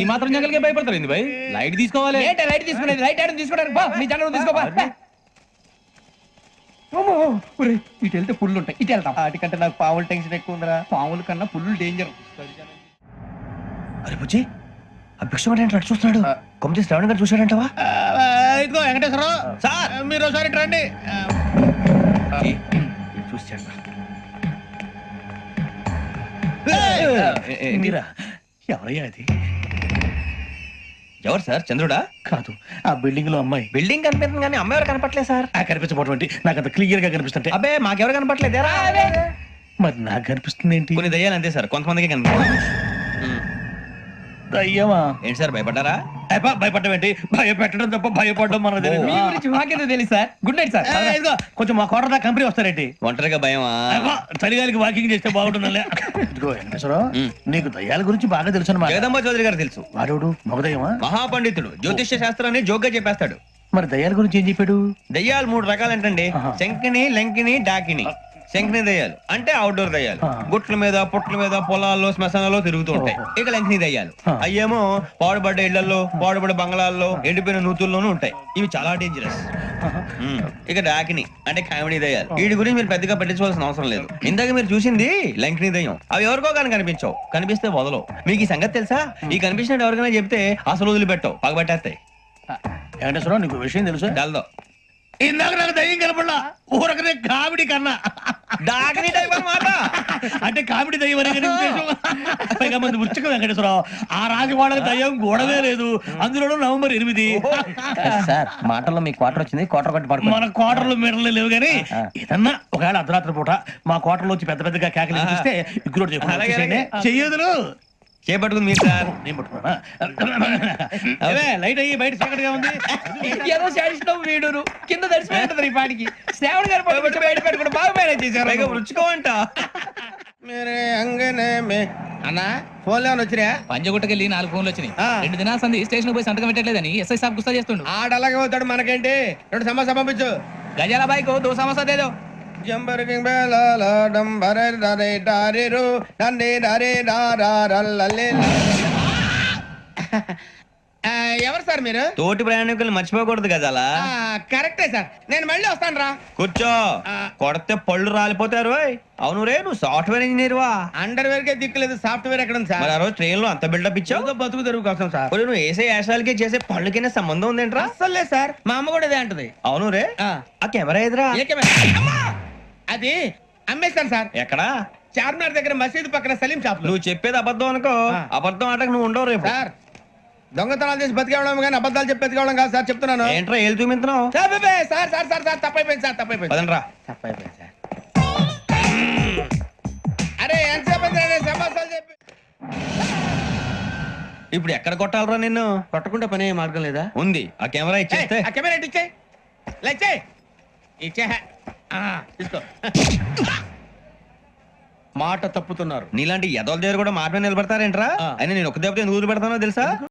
ఈ మాత్రం జంగల్కే భయపడతారు ఏంది భయ్? లైట్ తీసుకోవాలి. ఏంటి లైట్ తీసుకునేది? లైట్ ఆడని తీసుకోవడానికి బా మీ జంగల్ తీసుకోబా. ఇటు వెళ్తే పుల్లు ఉంటాయి, ఇటు వెళ్తాం. వాటికంటే నాకు పావుల టెన్షన్ ఎక్కువ ఉందిరా. పాముల కన్నా పుల్లు డేంజర్. అరే బుజ్జి, ఆ భిక్షం అంటే చూస్తున్నాడు. కొమ్మ శ్రావణ్ గారు చూశాడంటవా? ఇదిగో వెంకటేశ్వరరావు సార్ మీరు ఒకసారి ఇటు రండి చూశాడు. మీరా ఎవరయ్యా అది ఎవరు సార్? చంద్రుడా? కాదు ఆ బిల్డింగ్ లో అమ్మాయి బిల్డింగ్ కనిపిస్తుంది కానీ అమ్మాయి ఎవరు కనపట్లేదు సార్. కనిపించబోటువంటి నాకు అంత క్లియర్ గా కనిపిస్తుంటే అబ్బే మాకెవరు కనపట్లేదేరా? మరి నాకు కనిపిస్తుంది ఏంటి కొన్ని దయ్యాలు అంతే సార్, కొంతమందికి కనిపిస్తుంది. దయ్యమా ఏంటి సార్, భయపడ్డారా? భయపడడం ఏంటి భయపెట్టడం తప్ప భయపడడం మనకు తెలియదు మీ గురించి మాకేదో తెలుసు సార్. Good night sir. ఇదిగో కొంచెం మా కోట దాకా కంపెనీ వస్తారేంటి ఒంటరిగా భయమా? చలిగాలికి వాకింగ్ చేస్తే బాగుంటుందిలే ఇదిగో వెంకటేశ్వరరావు నీకు దయ్యాల గురించి బాగా తెలుసు అన్నమాట జగదంబ చౌదరి గారు తెలుసు. వాడోడు మగదయ్యమా మహాపండితుడు, జ్యోతిష్య శాస్త్రాన్ని జోగ్గా చెప్పేస్తాడు. మరి దయ్యాల గురించి ఏం చెప్పాడు దయ్యాలు 3 రకాలంటండి. శంకిని, లంకిని, డాకిని. శంకిని దయ్యాలు అంటే అవుట్డోర్ దయ్యాలు, గుట్ల మీద పుట్ల మీద పొలాల్లో శ్మశానాల్లో తిరుగుతూ ఉంటాయి. ఇక లంకిని దయ్యాలు అయ్యేమో పాడుబడ్డ ఇళ్లలో, పాడుబడ్డ బంగ్లాల్లో, ఎండిపోయిన నూతుల్లోనూ ఉంటాయి. ఇవి చాలా డేంజరస్. ఇక డాకిని అంటే కామెడీ దయ్యాలు. వీటి గురించి మీరు పెద్దగా పట్టించుకోవాల్సిన అవసరం లేదు. ఇందాక మీరు చూసింది లంకిని దయ్యం. అవి ఎవరికో కానీ కనిపించవు, కనిపిస్తే వదలవు. మీకు ఈ సంగతి తెలుసా? ఈ కనిపించినట్టు ఎవరికైనా చెప్తే అసలు వదిలిపెట్టవు, పగబట్టేస్తాయి. వెంకటేశ్వరరావు నీకు విషయం తెలుసు డల్దో ఇందాక నాకు దయ్యం కనపడలా ఊరకనే కామెడీ కన్నా డాకిని టైప్ అన్నమాట. అంటే కామెడీ దయ్యం అనే కదా ఉద్దేశం. పైగా మంది ఉచ్చక వెంకటేశ్వరరావు ఆ రాజు వాళ్ళకి దయ్యం గొడవే లేదు. అందులోనూ నవంబర్ 8 సార్ మాటల్లో మీ క్వార్టర్ వచ్చింది, క్వార్టర్ కొట్టి పడుకో. మన క్వార్టర్లు మీటర్లు లేవు కానీ ఏదన్నా ఒకవేళ అర్ధరాత్రి పూట మా క్వార్టర్లో వచ్చి పెద్ద పెద్దగా కేకలు ఇస్తే ఇగ్గురు చెయ్యదులు చేపట్టుకుంది మీరు సార్. నేను పట్టుకున్నా లైట్ అయ్యి బయట చీకటిగా ఉంది ఏదో శాడిస్తాం వీడును కింద దర్శనం ఈ పాటికి. శ్రావణ్ గారు పట్టుకుంటే బయట పెట్టుకుంటే బాగా మేనేజ్ చేశారు. రుచుకోవంట అన్నా ఫోన్ లో వచ్చినా పంజగుట్టకెళ్ళి 4 ఫోన్లు వచ్చినాయి. 2 దినాల సంది స్టేషన్ పోయి సంతకం పెట్టలేదని ఎస్ఐ సాబ్ గుస్తా చేస్తుండు. ఆడలాగే పోతాడు, మనకేంటి? 2 సమస్య పంపించు. గజాల బైక్ 2 సమస్య దేదో. ఎవరు సార్ మీరు? తోటి ప్రయాణికులు మర్చిపోకూడదు గజాల. కరెక్టే సార్, నేను మళ్ళీ వస్తాను రా. కూర్చో, కొడితే పళ్ళు రాలిపోతారు. అవును రే, నువ్వు సాఫ్ట్వేర్ ఇంజనీర్ వా? అండర్వేర్ కే దిక్కులేదు, సాఫ్ట్వేర్ ఎక్కడ ఉంది సార్? మరి ఆ రోజు ట్రైన్ లో అంత బిల్డప్ ఇచ్చావు. బతుకు తెరువు కోసం సార్. ఒరేయ్, నువ్వు వేసే యాశాలకి చేసే పళ్ళకైనా సంబంధం ఉందేంట్రా? అస్సలు లేదు సార్, మా అమ్మ కూడా అదే అంటది. అవును రే, ఆ కెమెరా ఎదురా? ఏ కెమెరా? అమ్మా! అది అమ్మేస్తాను సార్. ఎక్కడా? చార్మినార్ దగ్గర మసీదు పక్కన సలీం షాప్ లో. నువ్వు చెప్పేది అబద్ధం అనుకో, అబద్ధం ఆటకు నువ్వు ఉండవు రేపు. సార్, దొంగతనాలు చేసి బతికేవడం కానీ అబద్ధాలు చెప్పి బతికేవడం కాదు సార్, చెప్తున్నాను. ఏంట్రా ఏళ్ళు చూపించినావు? Sir sir sir sir sir తప్పైపోయింది సార్, తప్పైపోయింది. పదండ్రా. తప్పైపోయింది సార్. అరే ఎంతసేపు సమాసాలు చెప్పి ఇప్పుడు ఎక్కడ కొట్టాలరా నిన్ను? కొట్టకుండా పనే మార్గం లేదా? ఉంది, ఆ కెమెరా ఇచ్చేస్తే. ఆ కెమెరా ఇచ్చే లేచే ఇచ్చే తీసుకో. మాట తప్పుతున్నారు. నీలాంటి ఎదల దగ్గర కూడా మాట మీద నిలబడతారేంట్రా? అయినా నేను ఒక దెబ్బతో ఎందుకు పెడతానో తెలుసా?